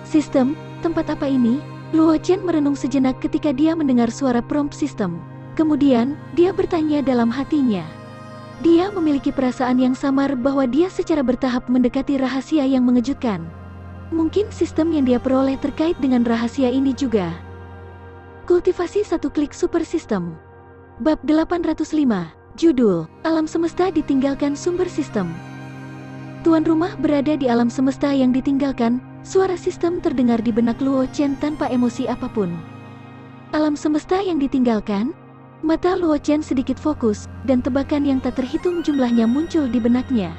Sistem, tempat apa ini? Luo Chen merenung sejenak ketika dia mendengar suara prompt sistem. Kemudian, dia bertanya dalam hatinya. Dia memiliki perasaan yang samar bahwa dia secara bertahap mendekati rahasia yang mengejutkan. Mungkin sistem yang dia peroleh terkait dengan rahasia ini juga. Kultivasi satu klik super sistem. Bab 805. Judul, Alam Semesta Ditinggalkan Sumber Sistem. Tuan rumah berada di alam semesta yang ditinggalkan, suara sistem terdengar di benak Luo Chen tanpa emosi apapun. Alam semesta yang ditinggalkan? Mata Luo Chen sedikit fokus, dan tebakan yang tak terhitung jumlahnya muncul di benaknya.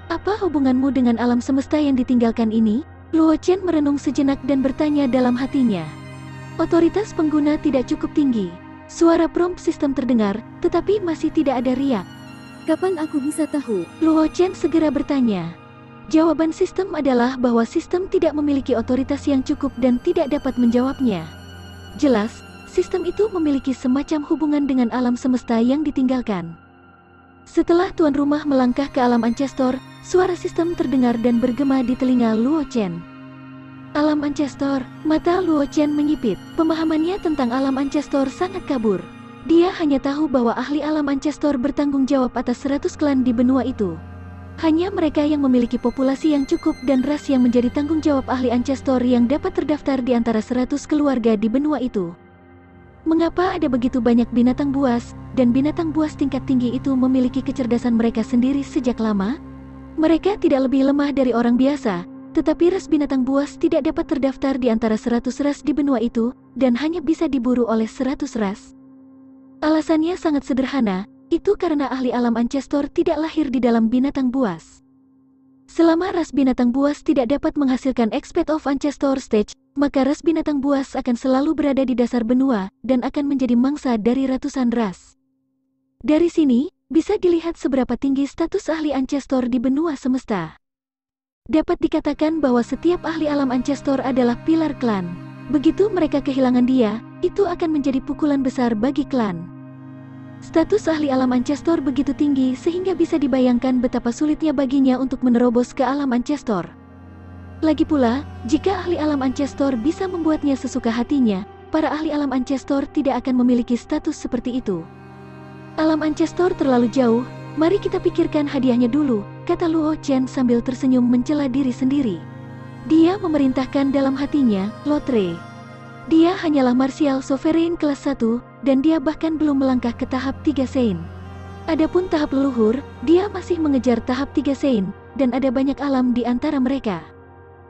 Apa hubunganmu dengan alam semesta yang ditinggalkan ini? Luo Chen merenung sejenak dan bertanya dalam hatinya. Otoritas pengguna tidak cukup tinggi. Suara prompt sistem terdengar, tetapi masih tidak ada riak. Kapan aku bisa tahu? Luo Chen segera bertanya. Jawaban sistem adalah bahwa sistem tidak memiliki otoritas yang cukup dan tidak dapat menjawabnya. Jelas, sistem itu memiliki semacam hubungan dengan alam semesta yang ditinggalkan. Setelah tuan rumah melangkah ke alam Ancestor, suara sistem terdengar dan bergema di telinga Luo Chen. Alam Ancestor, mata Luo Chen menyipit. Pemahamannya tentang alam Ancestor sangat kabur. Dia hanya tahu bahwa ahli alam Ancestor bertanggung jawab atas 100 klan di benua itu. Hanya mereka yang memiliki populasi yang cukup dan ras yang menjadi tanggung jawab ahli Ancestor yang dapat terdaftar di antara 100 keluarga di benua itu. Mengapa ada begitu banyak binatang buas, dan binatang buas tingkat tinggi itu memiliki kecerdasan mereka sendiri sejak lama? Mereka tidak lebih lemah dari orang biasa, tetapi ras binatang buas tidak dapat terdaftar di antara 100 ras di benua itu, dan hanya bisa diburu oleh 100 ras. Alasannya sangat sederhana, itu karena ahli alam Ancestor tidak lahir di dalam binatang buas. Selama ras binatang buas tidak dapat menghasilkan Expert of Ancestor Stage, maka ras binatang buas akan selalu berada di dasar benua, dan akan menjadi mangsa dari ratusan ras. Dari sini, bisa dilihat seberapa tinggi status ahli Ancestor di benua semesta. Dapat dikatakan bahwa setiap ahli alam Ancestor adalah pilar klan. Begitu mereka kehilangan dia, itu akan menjadi pukulan besar bagi klan. Status ahli alam Ancestor begitu tinggi sehingga bisa dibayangkan betapa sulitnya baginya untuk menerobos ke alam Ancestor. Lagi pula, jika ahli alam Ancestor bisa membuatnya sesuka hatinya, para ahli alam Ancestor tidak akan memiliki status seperti itu. Alam Ancestor terlalu jauh, mari kita pikirkan hadiahnya dulu, kata Luo Chen sambil tersenyum mencela diri sendiri. Dia memerintahkan dalam hatinya, Lotre. Dia hanyalah martial sovereign kelas 1, dan dia bahkan belum melangkah ke tahap 3 Sein. Adapun tahap leluhur, dia masih mengejar tahap 3 Sein, dan ada banyak alam di antara mereka.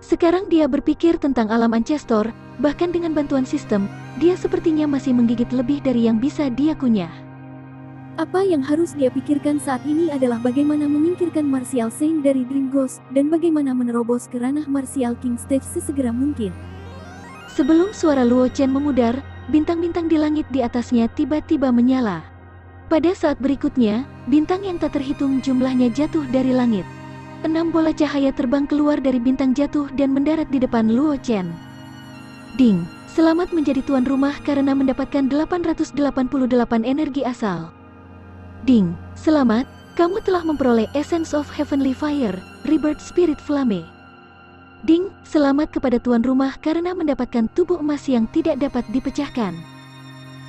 Sekarang dia berpikir tentang alam Ancestor, bahkan dengan bantuan sistem, dia sepertinya masih menggigit lebih dari yang bisa dia kunyah. Apa yang harus dia pikirkan saat ini adalah bagaimana menyingkirkan Martial Saint dari Dream Ghost, dan bagaimana menerobos ke ranah Martial King Stage sesegera mungkin. Sebelum suara Luo Chen memudar, bintang-bintang di langit di atasnya tiba-tiba menyala. Pada saat berikutnya, bintang yang tak terhitung jumlahnya jatuh dari langit. 6 bola cahaya terbang keluar dari bintang jatuh dan mendarat di depan Luo Chen. Ding, selamat menjadi tuan rumah karena mendapatkan 888 energi asal. Ding, selamat, kamu telah memperoleh Essence of Heavenly Fire, Rebirth Spirit Flame. Ding, selamat kepada tuan rumah karena mendapatkan tubuh emas yang tidak dapat dipecahkan.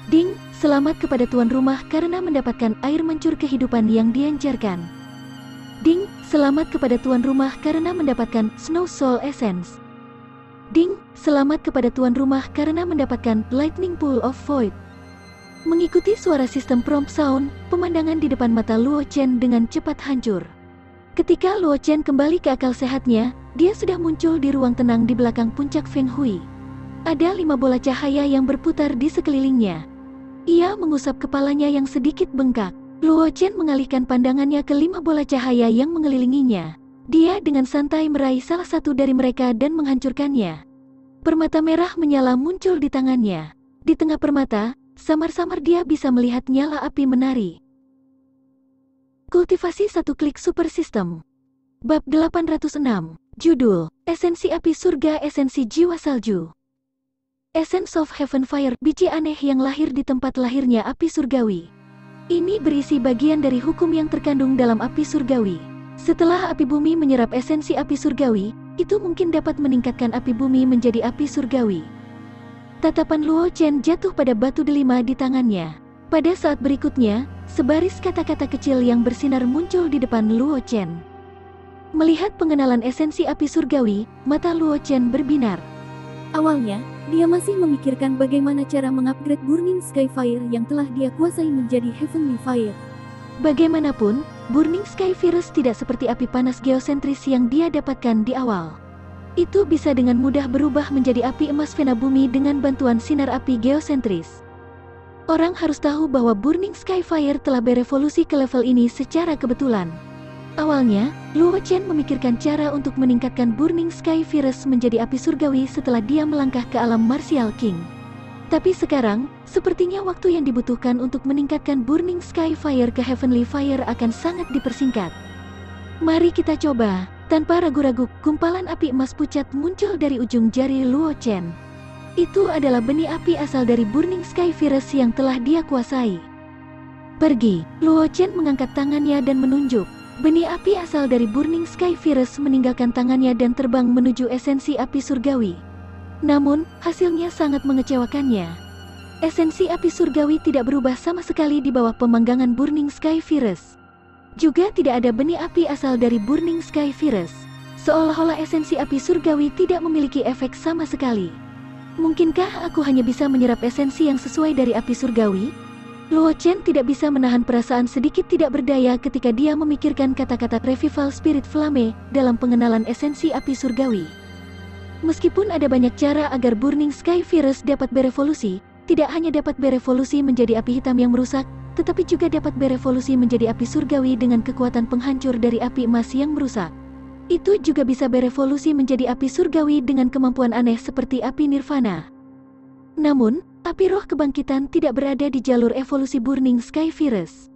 Ding, selamat kepada tuan rumah karena mendapatkan air mancur kehidupan yang dianjarkan. Ding, selamat kepada tuan rumah karena mendapatkan Snow Soul Essence. Ding, selamat kepada tuan rumah karena mendapatkan Lightning Pool of Void. Mengikuti suara sistem prompt sound, pemandangan di depan mata Luo Chen dengan cepat hancur. Ketika Luo Chen kembali ke akal sehatnya, dia sudah muncul di ruang tenang di belakang puncak Feng Hui. Ada 5 bola cahaya yang berputar di sekelilingnya. Ia mengusap kepalanya yang sedikit bengkak. Luo Chen mengalihkan pandangannya ke 5 bola cahaya yang mengelilinginya. Dia dengan santai meraih salah satu dari mereka dan menghancurkannya. Permata merah menyala muncul di tangannya. Di tengah permata, samar-samar dia bisa melihat nyala api menari. Kultivasi satu klik super system. Bab 806. Judul, Esensi Api Surga Esensi Jiwa Salju. Essence of Heaven Fire, biji aneh yang lahir di tempat lahirnya api surgawi. Ini berisi bagian dari hukum yang terkandung dalam api surgawi. Setelah api bumi menyerap esensi api surgawi, itu mungkin dapat meningkatkan api bumi menjadi api surgawi. Tatapan Luo Chen jatuh pada batu delima di tangannya. Pada saat berikutnya, sebaris kata-kata kecil yang bersinar muncul di depan Luo Chen. Melihat pengenalan esensi api surgawi, mata Luo Chen berbinar. Awalnya, dia masih memikirkan bagaimana cara mengupgrade Burning Sky Fire yang telah dia kuasai menjadi Heavenly Fire. Bagaimanapun, Burning Sky Virus tidak seperti api panas geosentris yang dia dapatkan di awal. Itu bisa dengan mudah berubah menjadi api emas Vena Bumi dengan bantuan sinar api geosentris. Orang harus tahu bahwa Burning Sky Fire telah berevolusi ke level ini secara kebetulan. Awalnya, Luo Chen memikirkan cara untuk meningkatkan Burning Sky Virus menjadi api surgawi setelah dia melangkah ke alam Martial King. Tapi sekarang, sepertinya waktu yang dibutuhkan untuk meningkatkan Burning Sky Fire ke Heavenly Fire akan sangat dipersingkat. Mari kita coba. Tanpa ragu-ragu, gumpalan api emas pucat muncul dari ujung jari Luo Chen. Itu adalah benih api asal dari Burning Sky Virus yang telah dia kuasai. Pergi, Luo Chen mengangkat tangannya dan menunjuk. Benih api asal dari Burning Sky Virus meninggalkan tangannya dan terbang menuju esensi api surgawi. Namun, hasilnya sangat mengecewakannya. Esensi api surgawi tidak berubah sama sekali di bawah pemanggangan Burning Sky Virus. Juga tidak ada benih api asal dari Burning Sky Virus. Seolah-olah esensi api surgawi tidak memiliki efek sama sekali. Mungkinkah aku hanya bisa menyerap esensi yang sesuai dari api surgawi? Luo Chen tidak bisa menahan perasaan sedikit tidak berdaya ketika dia memikirkan kata-kata Revival Spirit Flame dalam pengenalan esensi api surgawi. Meskipun ada banyak cara agar Burning Sky Virus dapat berevolusi, tidak hanya dapat berevolusi menjadi api hitam yang merusak, tetapi juga dapat berevolusi menjadi api surgawi dengan kekuatan penghancur dari api emas yang merusak. Itu juga bisa berevolusi menjadi api surgawi dengan kemampuan aneh seperti api nirvana. Namun, api roh kebangkitan tidak berada di jalur evolusi Burning Sky Virus.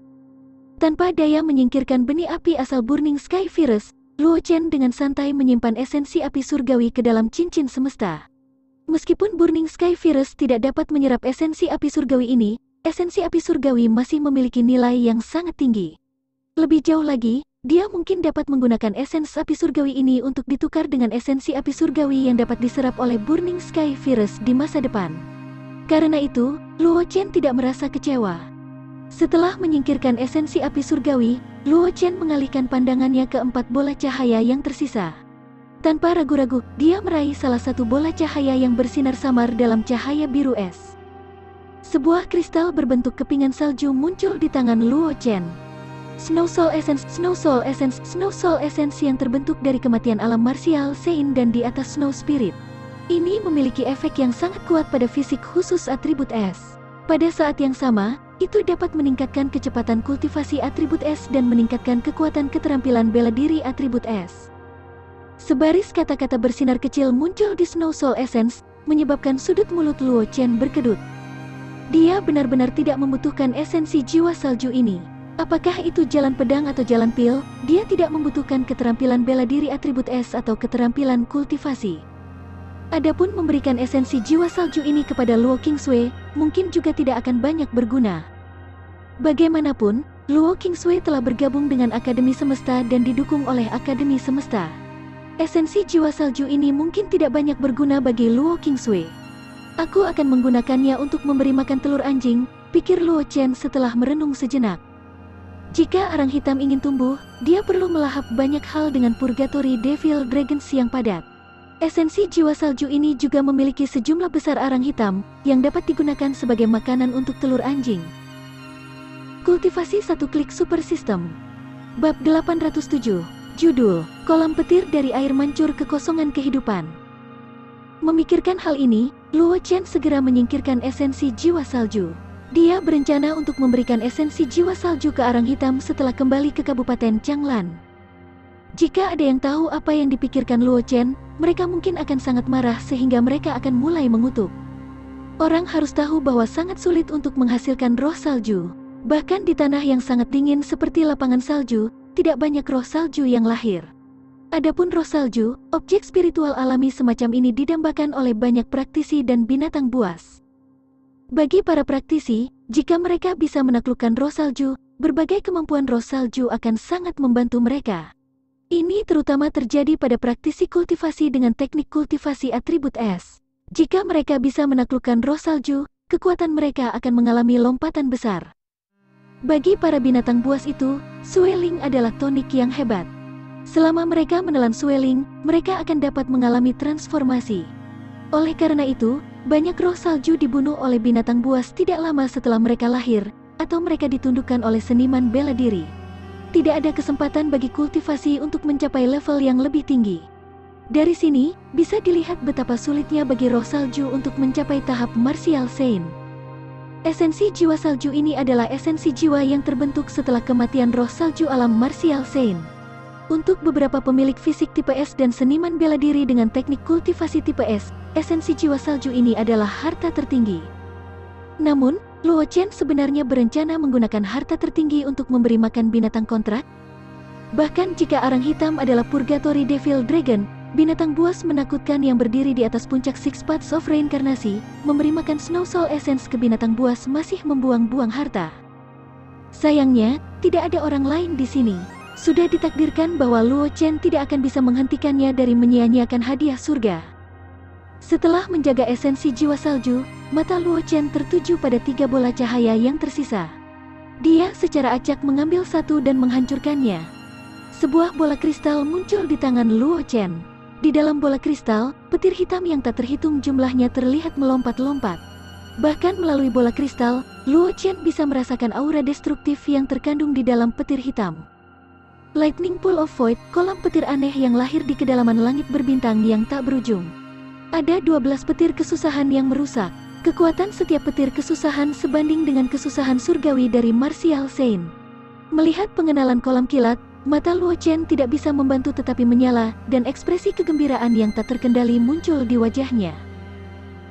Tanpa daya menyingkirkan benih api asal Burning Sky Virus, Luo Chen dengan santai menyimpan esensi api surgawi ke dalam cincin semesta. Meskipun Burning Sky Virus tidak dapat menyerap esensi api surgawi ini, esensi api surgawi masih memiliki nilai yang sangat tinggi. Lebih jauh lagi, dia mungkin dapat menggunakan esensi api surgawi ini untuk ditukar dengan esensi api surgawi yang dapat diserap oleh Burning Sky Virus di masa depan. Karena itu, Luo Chen tidak merasa kecewa. Setelah menyingkirkan esensi api surgawi, Luo Chen mengalihkan pandangannya ke 4 bola cahaya yang tersisa. Tanpa ragu-ragu, dia meraih salah satu bola cahaya yang bersinar samar dalam cahaya biru es. Sebuah kristal berbentuk kepingan salju muncul di tangan Luo Chen. Snow Soul Essence, Snow Soul Essence, Snow Soul Essence yang terbentuk dari kematian alam martial Sein dan di atas Snow Spirit. Ini memiliki efek yang sangat kuat pada fisik khusus atribut es. Pada saat yang sama, itu dapat meningkatkan kecepatan kultivasi atribut es dan meningkatkan kekuatan keterampilan bela diri atribut es. Sebaris kata-kata bersinar kecil muncul di Snow Soul Essence, menyebabkan sudut mulut Luo Chen berkedut. Dia benar-benar tidak membutuhkan esensi jiwa salju ini. Apakah itu jalan pedang atau jalan pil, dia tidak membutuhkan keterampilan bela diri atribut es atau keterampilan kultivasi. Adapun memberikan esensi jiwa salju ini kepada Luo Qingsui, mungkin juga tidak akan banyak berguna. Bagaimanapun, Luo Qingsui telah bergabung dengan Akademi Semesta dan didukung oleh Akademi Semesta. Esensi jiwa salju ini mungkin tidak banyak berguna bagi Luo Qingsui. Aku akan menggunakannya untuk memberi makan telur anjing, pikir Luo Chen setelah merenung sejenak. Jika arang hitam ingin tumbuh, dia perlu melahap banyak hal dengan Purgatory Devil Dragons yang padat. Esensi jiwa salju ini juga memiliki sejumlah besar arang hitam, yang dapat digunakan sebagai makanan untuk telur anjing. Kultivasi satu klik super system. Bab 807. Judul, Kolam Petir dari Air Mancur Kekosongan Kehidupan. Memikirkan hal ini, Luo Chen segera menyingkirkan esensi jiwa salju. Dia berencana untuk memberikan esensi jiwa salju ke arang hitam setelah kembali ke Kabupaten Changlan. Jika ada yang tahu apa yang dipikirkan Luo Chen, mereka mungkin akan sangat marah sehingga mereka akan mulai mengutuk. Orang harus tahu bahwa sangat sulit untuk menghasilkan roh salju. Bahkan di tanah yang sangat dingin seperti lapangan salju, tidak banyak roh salju yang lahir. Adapun roh salju, objek spiritual alami semacam ini didambakan oleh banyak praktisi dan binatang buas. Bagi para praktisi, jika mereka bisa menaklukkan roh salju, berbagai kemampuan roh salju akan sangat membantu mereka. Ini terutama terjadi pada praktisi kultivasi dengan teknik kultivasi atribut es. Jika mereka bisa menaklukkan roh salju, kekuatan mereka akan mengalami lompatan besar. Bagi para binatang buas itu, swelling adalah tonik yang hebat. Selama mereka menelan swelling, mereka akan dapat mengalami transformasi. Oleh karena itu, banyak roh salju dibunuh oleh binatang buas tidak lama setelah mereka lahir, atau mereka ditundukkan oleh seniman bela diri. Tidak ada kesempatan bagi kultivasi untuk mencapai level yang lebih tinggi. Dari sini, bisa dilihat betapa sulitnya bagi roh salju untuk mencapai tahap Martial Saint. Esensi jiwa salju ini adalah esensi jiwa yang terbentuk setelah kematian roh salju alam Martial Saint. Untuk beberapa pemilik fisik tipe S dan seniman bela diri dengan teknik kultivasi tipe S, esensi jiwa salju ini adalah harta tertinggi. Namun, Luo Chen sebenarnya berencana menggunakan harta tertinggi untuk memberi makan binatang kontrak. Bahkan jika arang hitam adalah Purgatory Devil Dragon, binatang buas menakutkan yang berdiri di atas puncak Six Paths of Reinkarnasi, memberi makan Snow Soul Essence ke binatang buas masih membuang-buang harta. Sayangnya, tidak ada orang lain di sini. Sudah ditakdirkan bahwa Luo Chen tidak akan bisa menghentikannya dari menyia-nyiakan hadiah surga. Setelah menjaga esensi jiwa salju, mata Luo Chen tertuju pada 3 bola cahaya yang tersisa. Dia secara acak mengambil satu dan menghancurkannya. Sebuah bola kristal muncul di tangan Luo Chen. Di dalam bola kristal, petir hitam yang tak terhitung jumlahnya terlihat melompat-lompat. Bahkan melalui bola kristal, Luo Chen bisa merasakan aura destruktif yang terkandung di dalam petir hitam. Lightning Pool of Void, kolam petir aneh yang lahir di kedalaman langit berbintang yang tak berujung. Ada 12 petir kesusahan yang merusak. Kekuatan setiap petir kesusahan sebanding dengan kesusahan surgawi dari Martial Saint. Melihat pengenalan kolam kilat, mata Luo Chen tidak bisa membantu tetapi menyala, dan ekspresi kegembiraan yang tak terkendali muncul di wajahnya.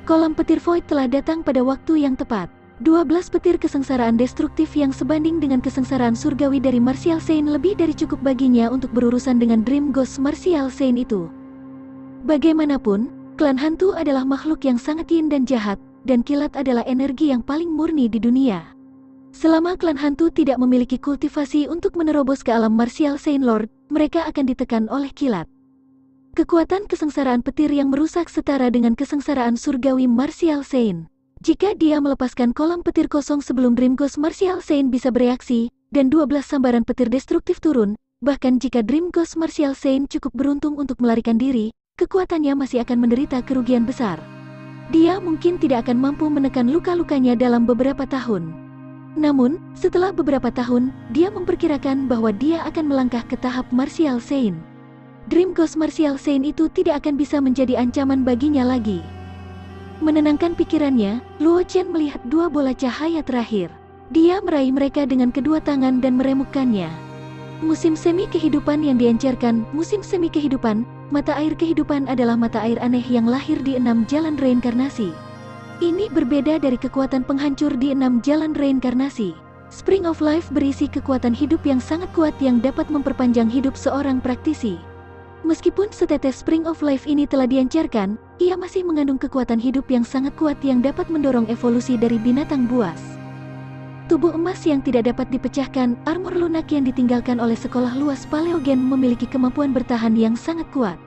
Kolam petir void telah datang pada waktu yang tepat. 12 petir kesengsaraan destruktif yang sebanding dengan kesengsaraan surgawi dari Martial Saint lebih dari cukup baginya untuk berurusan dengan Dream Ghost Martial Saint itu. Bagaimanapun, klan hantu adalah makhluk yang sangat yin dan jahat, dan kilat adalah energi yang paling murni di dunia. Selama klan hantu tidak memiliki kultivasi untuk menerobos ke alam Martial Saint Lord, mereka akan ditekan oleh kilat. Kekuatan kesengsaraan petir yang merusak setara dengan kesengsaraan surgawi Martial Saint. Jika dia melepaskan kolam petir kosong sebelum Dream Ghost Martial Saint bisa bereaksi, dan 12 sambaran petir destruktif turun, bahkan jika Dream Ghost Martial Saint cukup beruntung untuk melarikan diri, kekuatannya masih akan menderita kerugian besar. Dia mungkin tidak akan mampu menekan luka-lukanya dalam beberapa tahun. Namun, setelah beberapa tahun, dia memperkirakan bahwa dia akan melangkah ke tahap Martial Saint. Dream Ghost Martial Saint itu tidak akan bisa menjadi ancaman baginya lagi. Menenangkan pikirannya, Luo Chen melihat 2 bola cahaya terakhir. Dia meraih mereka dengan kedua tangan dan meremukkannya. Musim semi kehidupan yang diencerkan, musim semi kehidupan, mata air kehidupan adalah mata air aneh yang lahir di 6 jalan reinkarnasi. Ini berbeda dari kekuatan penghancur di 6 jalan reinkarnasi. Spring of Life berisi kekuatan hidup yang sangat kuat yang dapat memperpanjang hidup seorang praktisi. Meskipun setetes Spring of Life ini telah diencerkan, ia masih mengandung kekuatan hidup yang sangat kuat yang dapat mendorong evolusi dari binatang buas. Tubuh emas yang tidak dapat dipecahkan, armor lunak yang ditinggalkan oleh sekolah luas paleogen memiliki kemampuan bertahan yang sangat kuat.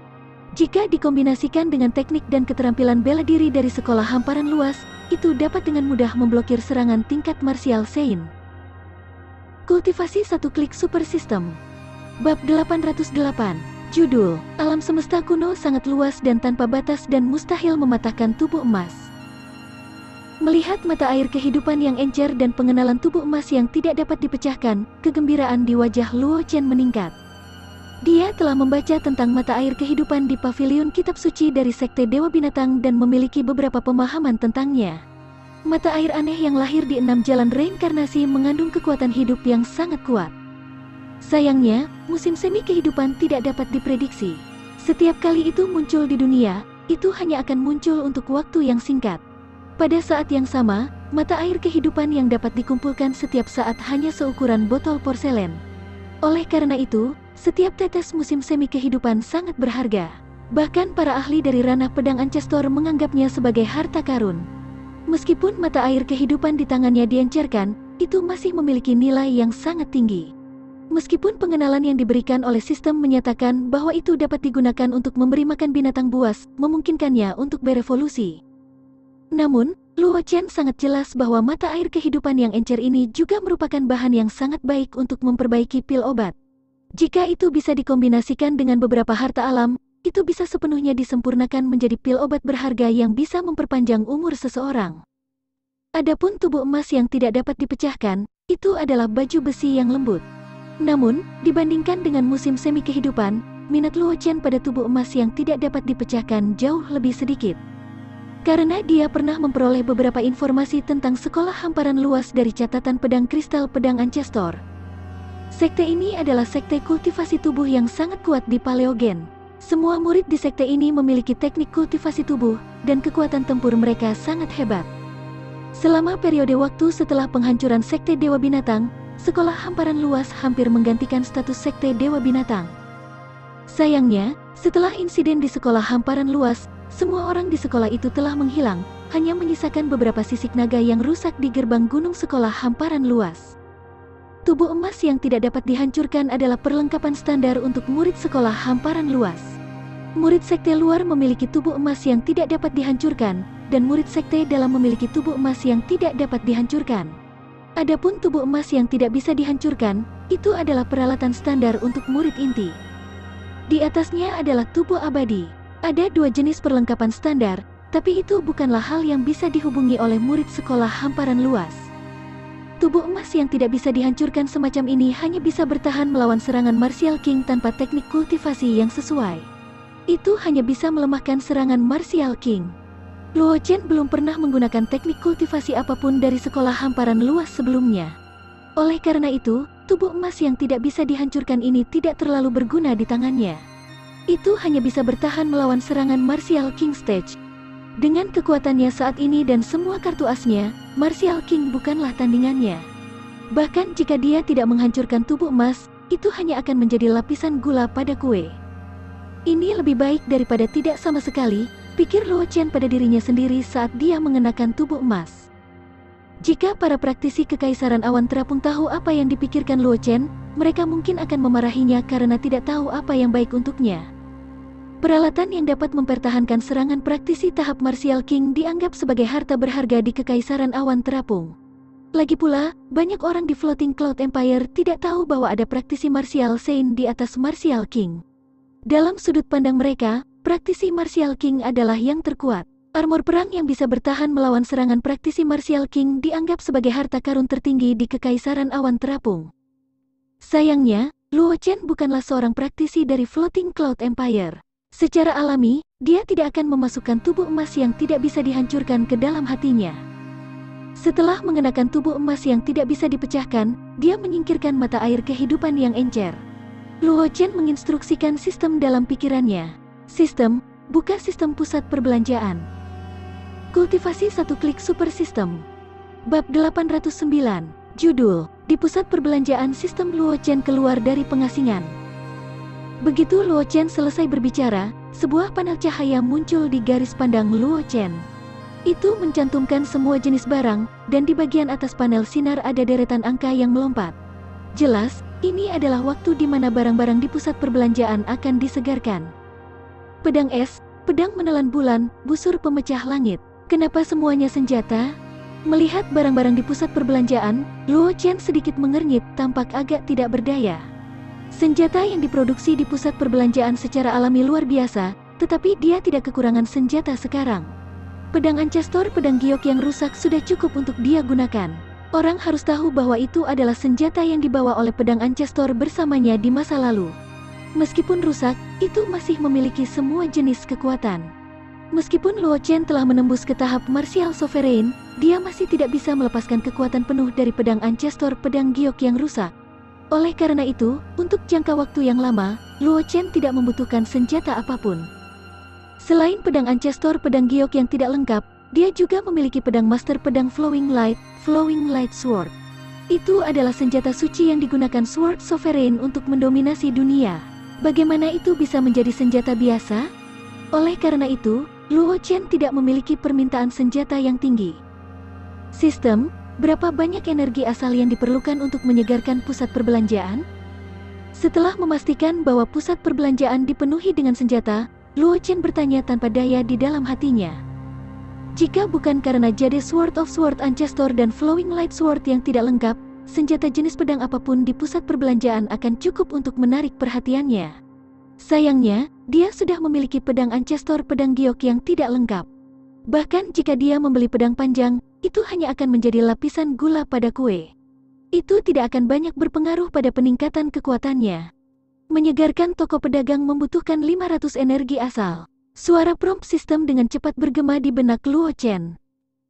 Jika dikombinasikan dengan teknik dan keterampilan bela diri dari sekolah hamparan luas, itu dapat dengan mudah memblokir serangan tingkat Martial Saint. Kultivasi 1 klik super system. Bab 808. Judul, Alam semesta kuno sangat luas dan tanpa batas dan mustahil mematahkan tubuh emas. Melihat mata air kehidupan yang encer dan pengenalan tubuh emas yang tidak dapat dipecahkan, kegembiraan di wajah Luo Chen meningkat. Dia telah membaca tentang mata air kehidupan di pavilion kitab suci dari Sekte Dewa Binatang dan memiliki beberapa pemahaman tentangnya. Mata air aneh yang lahir di 6 jalan reinkarnasi mengandung kekuatan hidup yang sangat kuat. Sayangnya, musim semi kehidupan tidak dapat diprediksi. Setiap kali itu muncul di dunia, itu hanya akan muncul untuk waktu yang singkat. Pada saat yang sama, mata air kehidupan yang dapat dikumpulkan setiap saat hanya seukuran botol porselen. Oleh karena itu, setiap tetes musim semi kehidupan sangat berharga. Bahkan para ahli dari ranah pedang Ancestor menganggapnya sebagai harta karun. Meskipun mata air kehidupan di tangannya diencerkan, itu masih memiliki nilai yang sangat tinggi. Meskipun pengenalan yang diberikan oleh sistem menyatakan bahwa itu dapat digunakan untuk memberi makan binatang buas, memungkinkannya untuk berevolusi. Namun, Luo Chen sangat jelas bahwa mata air kehidupan yang encer ini juga merupakan bahan yang sangat baik untuk memperbaiki pil obat. Jika itu bisa dikombinasikan dengan beberapa harta alam, itu bisa sepenuhnya disempurnakan menjadi pil obat berharga yang bisa memperpanjang umur seseorang. Adapun tubuh emas yang tidak dapat dipecahkan, itu adalah baju besi yang lembut. Namun, dibandingkan dengan musim semi kehidupan, minat Luo Chen pada tubuh emas yang tidak dapat dipecahkan jauh lebih sedikit. Karena dia pernah memperoleh beberapa informasi tentang sekolah hamparan luas dari catatan pedang kristal pedang Ancestor. Sekte ini adalah sekte kultivasi tubuh yang sangat kuat di Paleogen. Semua murid di sekte ini memiliki teknik kultivasi tubuh, dan kekuatan tempur mereka sangat hebat. Selama periode waktu setelah penghancuran sekte Dewa Binatang, sekolah hamparan luas hampir menggantikan status sekte Dewa Binatang. Sayangnya, setelah insiden di sekolah hamparan luas, semua orang di sekolah itu telah menghilang, hanya menyisakan beberapa sisik naga yang rusak di gerbang gunung sekolah hamparan luas. Tubuh emas yang tidak dapat dihancurkan adalah perlengkapan standar untuk murid sekolah hamparan luas. Murid sekte luar memiliki tubuh emas yang tidak dapat dihancurkan, dan murid sekte dalam memiliki tubuh emas yang tidak dapat dihancurkan. Adapun tubuh emas yang tidak bisa dihancurkan, itu adalah peralatan standar untuk murid inti. Di atasnya adalah tubuh abadi. Ada dua jenis perlengkapan standar, tapi itu bukanlah hal yang bisa dihubungi oleh murid sekolah hamparan luas. Tubuh emas yang tidak bisa dihancurkan semacam ini hanya bisa bertahan melawan serangan Martial King tanpa teknik kultivasi yang sesuai. Itu hanya bisa melemahkan serangan Martial King. Luo Chen belum pernah menggunakan teknik kultivasi apapun dari sekolah hamparan luas sebelumnya. Oleh karena itu, tubuh emas yang tidak bisa dihancurkan ini tidak terlalu berguna di tangannya. Itu hanya bisa bertahan melawan serangan Martial King Stage. Dengan kekuatannya saat ini dan semua kartu asnya, Martial King bukanlah tandingannya. Bahkan jika dia tidak menghancurkan tubuh emas, itu hanya akan menjadi lapisan gula pada kue. Ini lebih baik daripada tidak sama sekali, pikir Luo Chen pada dirinya sendiri saat dia mengenakan tubuh emas. Jika para praktisi Kekaisaran Awan Terapung tahu apa yang dipikirkan Luo Chen, mereka mungkin akan memarahinya karena tidak tahu apa yang baik untuknya. Peralatan yang dapat mempertahankan serangan praktisi tahap Martial King dianggap sebagai harta berharga di Kekaisaran Awan Terapung. Lagi pula, banyak orang di Floating Cloud Empire tidak tahu bahwa ada praktisi Martial Saint di atas Martial King. Dalam sudut pandang mereka, praktisi Martial King adalah yang terkuat. Armor perang yang bisa bertahan melawan serangan praktisi Martial King dianggap sebagai harta karun tertinggi di Kekaisaran Awan Terapung. Sayangnya, Luo Chen bukanlah seorang praktisi dari Floating Cloud Empire. Secara alami, dia tidak akan memasukkan tubuh emas yang tidak bisa dihancurkan ke dalam hatinya. Setelah mengenakan tubuh emas yang tidak bisa dipecahkan, dia menyingkirkan mata air kehidupan yang encer. Luo Chen menginstruksikan sistem dalam pikirannya. Sistem, buka sistem pusat perbelanjaan. Kultivasi satu klik super sistem. Bab 809, judul, di pusat perbelanjaan sistem Luo Chen keluar dari pengasingan. Begitu Luo Chen selesai berbicara, sebuah panel cahaya muncul di garis pandang Luo Chen. Itu mencantumkan semua jenis barang, dan di bagian atas panel sinar ada deretan angka yang melompat. Jelas, ini adalah waktu di mana barang-barang di pusat perbelanjaan akan disegarkan. Pedang es, pedang menelan bulan, busur pemecah langit. Kenapa semuanya senjata? Melihat barang-barang di pusat perbelanjaan, Luo Chen sedikit mengernyit, tampak agak tidak berdaya. Senjata yang diproduksi di pusat perbelanjaan secara alami luar biasa, tetapi dia tidak kekurangan senjata sekarang. Pedang Ancestor pedang giok yang rusak sudah cukup untuk dia gunakan. Orang harus tahu bahwa itu adalah senjata yang dibawa oleh pedang Ancestor bersamanya di masa lalu. Meskipun rusak, itu masih memiliki semua jenis kekuatan. Meskipun Luo Chen telah menembus ke tahap Martial Sovereign, dia masih tidak bisa melepaskan kekuatan penuh dari pedang Ancestor pedang giok yang rusak. Oleh karena itu, untuk jangka waktu yang lama, Luo Chen tidak membutuhkan senjata apapun. Selain pedang Ancestor pedang giok yang tidak lengkap, dia juga memiliki pedang Master pedang Flowing Light Sword. Itu adalah senjata suci yang digunakan Sword Sovereign untuk mendominasi dunia. Bagaimana itu bisa menjadi senjata biasa? Oleh karena itu, Luo Chen tidak memiliki permintaan senjata yang tinggi. Sistem, berapa banyak energi asal yang diperlukan untuk menyegarkan pusat perbelanjaan? Setelah memastikan bahwa pusat perbelanjaan dipenuhi dengan senjata, Luo Chen bertanya tanpa daya di dalam hatinya. Jika bukan karena Jade Sword of Sword Ancestor dan Flowing Light Sword yang tidak lengkap, senjata jenis pedang apapun di pusat perbelanjaan akan cukup untuk menarik perhatiannya. Sayangnya, dia sudah memiliki pedang Ancestor pedang giok yang tidak lengkap. Bahkan jika dia membeli pedang panjang, itu hanya akan menjadi lapisan gula pada kue. Itu tidak akan banyak berpengaruh pada peningkatan kekuatannya. Menyegarkan toko pedagang membutuhkan 500 energi asal. Suara prompt sistem dengan cepat bergema di benak Luo Chen.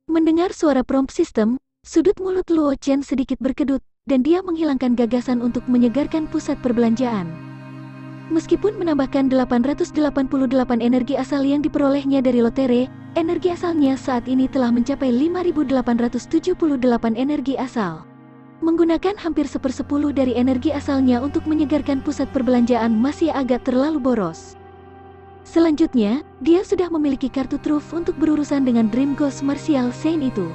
Mendengar suara prompt sistem, sudut mulut Luo Chen sedikit berkedut, dan dia menghilangkan gagasan untuk menyegarkan pusat perbelanjaan. Meskipun menambahkan 888 energi asal yang diperolehnya dari lotere, energi asalnya saat ini telah mencapai 5.878 energi asal. Menggunakan hampir 1/10 dari energi asalnya untuk menyegarkan pusat perbelanjaan masih agak terlalu boros. Selanjutnya, dia sudah memiliki kartu truf untuk berurusan dengan Dream Ghost Martial Saint itu.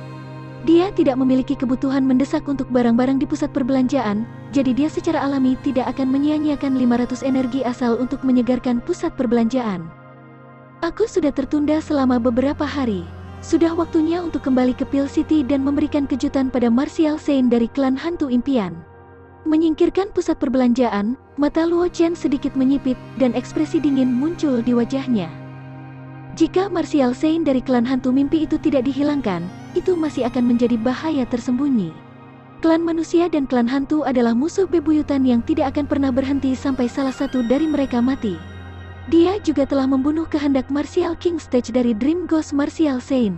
Dia tidak memiliki kebutuhan mendesak untuk barang-barang di pusat perbelanjaan, jadi dia secara alami tidak akan menyia-nyiakan 500 energi asal untuk menyegarkan pusat perbelanjaan. Aku sudah tertunda selama beberapa hari. Sudah waktunya untuk kembali ke Peel City dan memberikan kejutan pada Martial Saint dari klan hantu impian. Menyingkirkan pusat perbelanjaan, mata Luo Chen sedikit menyipit dan ekspresi dingin muncul di wajahnya. Jika Martial Saint dari klan hantu mimpi itu tidak dihilangkan, itu masih akan menjadi bahaya tersembunyi. Klan manusia dan klan hantu adalah musuh bebuyutan yang tidak akan pernah berhenti sampai salah satu dari mereka mati. Dia juga telah membunuh kehendak Martial King Stage dari Dream Ghost Martial Saint.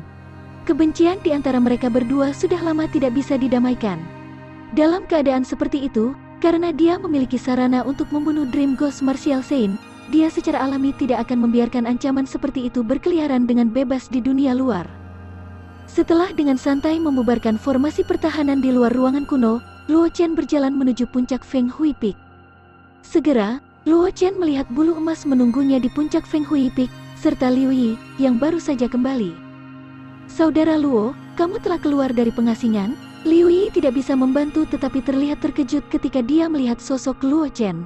Kebencian di antara mereka berdua sudah lama tidak bisa didamaikan. Dalam keadaan seperti itu, karena dia memiliki sarana untuk membunuh Dream Ghost Martial Saint, dia secara alami tidak akan membiarkan ancaman seperti itu berkeliaran dengan bebas di dunia luar. Setelah dengan santai membubarkan formasi pertahanan di luar ruangan kuno, Luo Chen berjalan menuju puncak Feng Hui Peak. Segera, Luo Chen melihat bulu emas menunggunya di puncak Feng Hui Peak, serta Liu Yi, yang baru saja kembali. Saudara Luo, kamu telah keluar dari pengasingan? Liu Yi tidak bisa membantu tetapi terlihat terkejut ketika dia melihat sosok Luo Chen.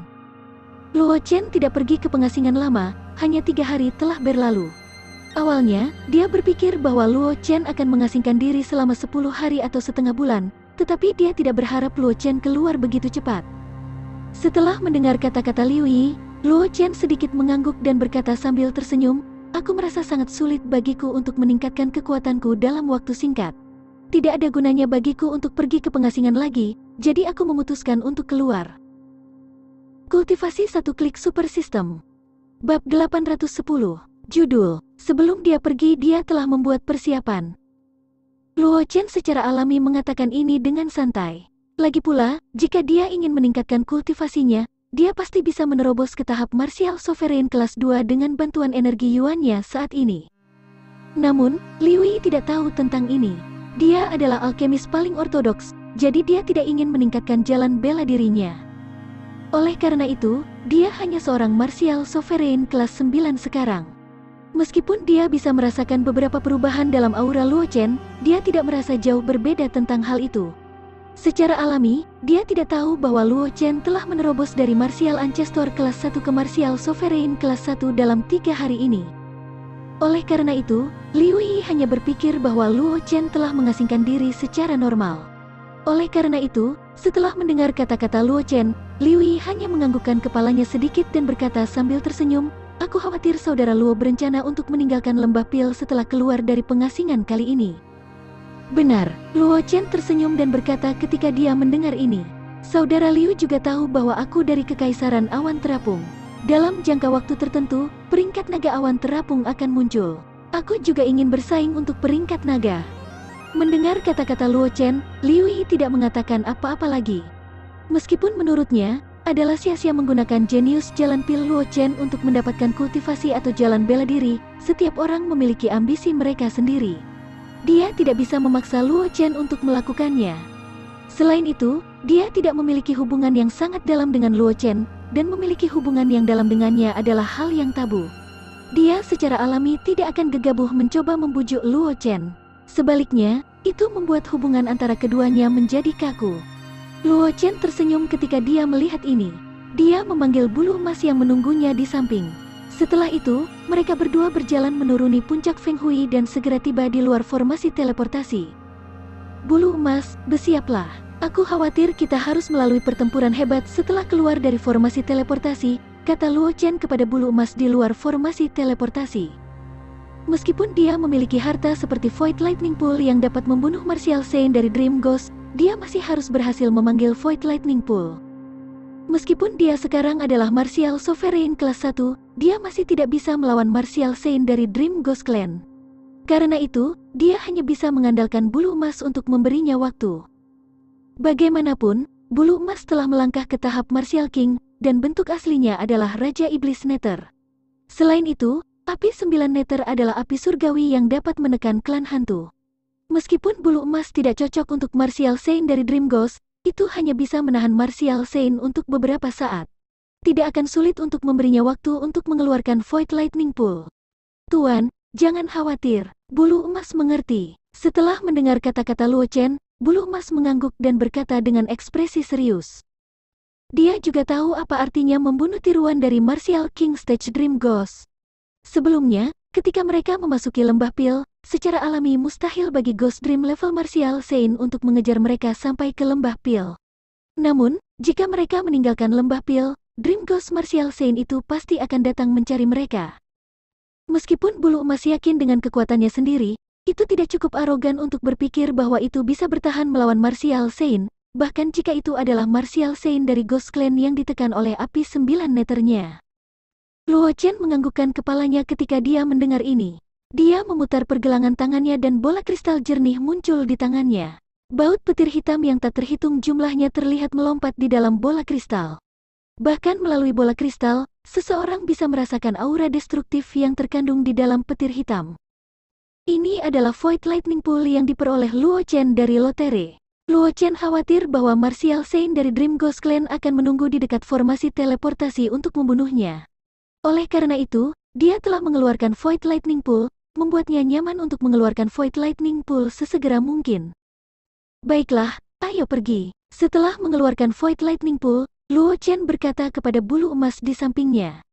Luo Chen tidak pergi ke pengasingan lama, hanya 3 hari telah berlalu. Awalnya, dia berpikir bahwa Luo Chen akan mengasingkan diri selama 10 hari atau setengah bulan, tetapi dia tidak berharap Luo Chen keluar begitu cepat. Setelah mendengar kata-kata Liu Yi, Luo Chen sedikit mengangguk dan berkata sambil tersenyum, "Aku merasa sangat sulit bagiku untuk meningkatkan kekuatanku dalam waktu singkat. Tidak ada gunanya bagiku untuk pergi ke pengasingan lagi, jadi aku memutuskan untuk keluar." Kultivasi 1 klik super system. Bab 810. Judul, sebelum dia pergi dia telah membuat persiapan. Luo Chen secara alami mengatakan ini dengan santai. Lagi pula, jika dia ingin meningkatkan kultivasinya, dia pasti bisa menerobos ke tahap Martial Sovereign kelas 2 dengan bantuan energi yuannya saat ini. Namun, Liu Yi tidak tahu tentang ini. Dia adalah alkemis paling ortodoks, jadi dia tidak ingin meningkatkan jalan bela dirinya. Oleh karena itu, dia hanya seorang Martial Sovereign kelas 9 sekarang. Meskipun dia bisa merasakan beberapa perubahan dalam aura Luo Chen, dia tidak merasa jauh berbeda tentang hal itu. Secara alami, dia tidak tahu bahwa Luo Chen telah menerobos dari Martial Ancestor kelas 1 ke Martial Sovereign kelas 1 dalam 3 hari ini. Oleh karena itu, Liu Yi hanya berpikir bahwa Luo Chen telah mengasingkan diri secara normal. Oleh karena itu, setelah mendengar kata-kata Luo Chen, Liu Yi hanya menganggukkan kepalanya sedikit dan berkata sambil tersenyum, "Aku khawatir saudara Luo berencana untuk meninggalkan lembah Peel setelah keluar dari pengasingan kali ini." Benar, Luo Chen tersenyum dan berkata ketika dia mendengar ini. Saudara Liu juga tahu bahwa aku dari Kekaisaran Awan Terapung. Dalam jangka waktu tertentu, peringkat naga awan terapung akan muncul. Aku juga ingin bersaing untuk peringkat naga. Mendengar kata-kata Luo Chen, Liu Yi tidak mengatakan apa-apa lagi. Meskipun menurutnya, adalah sia-sia menggunakan jenius jalan Peel Luo Chen untuk mendapatkan kultivasi atau jalan bela diri, setiap orang memiliki ambisi mereka sendiri. Dia tidak bisa memaksa Luo Chen untuk melakukannya. Selain itu, dia tidak memiliki hubungan yang sangat dalam dengan Luo Chen, dan memiliki hubungan yang dalam dengannya adalah hal yang tabu. Dia secara alami tidak akan gegabah mencoba membujuk Luo Chen. Sebaliknya, Itu membuat hubungan antara keduanya menjadi kaku. Luo Chen tersenyum ketika dia melihat ini. Dia memanggil bulu emas yang menunggunya di samping. Setelah itu, mereka berdua berjalan menuruni puncak Feng Hui dan segera tiba di luar formasi teleportasi. Bulu emas, bersiaplah. Aku khawatir kita harus melalui pertempuran hebat setelah keluar dari formasi teleportasi, kata Luo Chen kepada bulu emas di luar formasi teleportasi. Meskipun dia memiliki harta seperti Void Lightning Pool yang dapat membunuh Martial Saint dari Dream Ghost, dia masih harus berhasil memanggil Void Lightning Pool. Meskipun dia sekarang adalah Martial Sovereign kelas 1, dia masih tidak bisa melawan Martial Saint dari Dream Ghost Clan. Karena itu, dia hanya bisa mengandalkan bulu emas untuk memberinya waktu. Bagaimanapun, bulu emas telah melangkah ke tahap Martial King, dan bentuk aslinya adalah Raja Iblis Nether. Selain itu, api 9 Nether adalah api surgawi yang dapat menekan klan hantu. Meskipun bulu emas tidak cocok untuk Martial Saint dari Dream Ghost, itu hanya bisa menahan Martial Saint untuk beberapa saat. Tidak akan sulit untuk memberinya waktu untuk mengeluarkan Void Lightning Pool. Tuan, jangan khawatir, bulu emas mengerti. Setelah mendengar kata-kata Luo Chen, bulu emas mengangguk dan berkata dengan ekspresi serius. Dia juga tahu apa artinya membunuh tiruan dari Martial King Stage Dream Ghost. Sebelumnya, ketika mereka memasuki lembah Pil, secara alami mustahil bagi Ghost Dream level Martial Saint untuk mengejar mereka sampai ke lembah Pil. Namun, jika mereka meninggalkan lembah Pil, Dream Ghost Martial Saint itu pasti akan datang mencari mereka. Meskipun bulu emas yakin dengan kekuatannya sendiri, itu tidak cukup arogan untuk berpikir bahwa itu bisa bertahan melawan Martial Saint, bahkan jika itu adalah Martial Saint dari Ghost Clan yang ditekan oleh api 9 Nethernya. Luo Chen menganggukkan kepalanya ketika dia mendengar ini. Dia memutar pergelangan tangannya dan bola kristal jernih muncul di tangannya. Baut petir hitam yang tak terhitung jumlahnya terlihat melompat di dalam bola kristal. Bahkan melalui bola kristal, seseorang bisa merasakan aura destruktif yang terkandung di dalam petir hitam. Ini adalah Void Lightning Pool yang diperoleh Luo Chen dari Lotere. Luo Chen khawatir bahwa Martial Saint dari Dream Ghost Clan akan menunggu di dekat formasi teleportasi untuk membunuhnya. Oleh karena itu, dia telah mengeluarkan Void Lightning Pool, membuatnya nyaman untuk mengeluarkan Void Lightning Pool sesegera mungkin. Baiklah, ayo pergi. Setelah mengeluarkan Void Lightning Pool, Luo Chen berkata kepada bulu emas di sampingnya.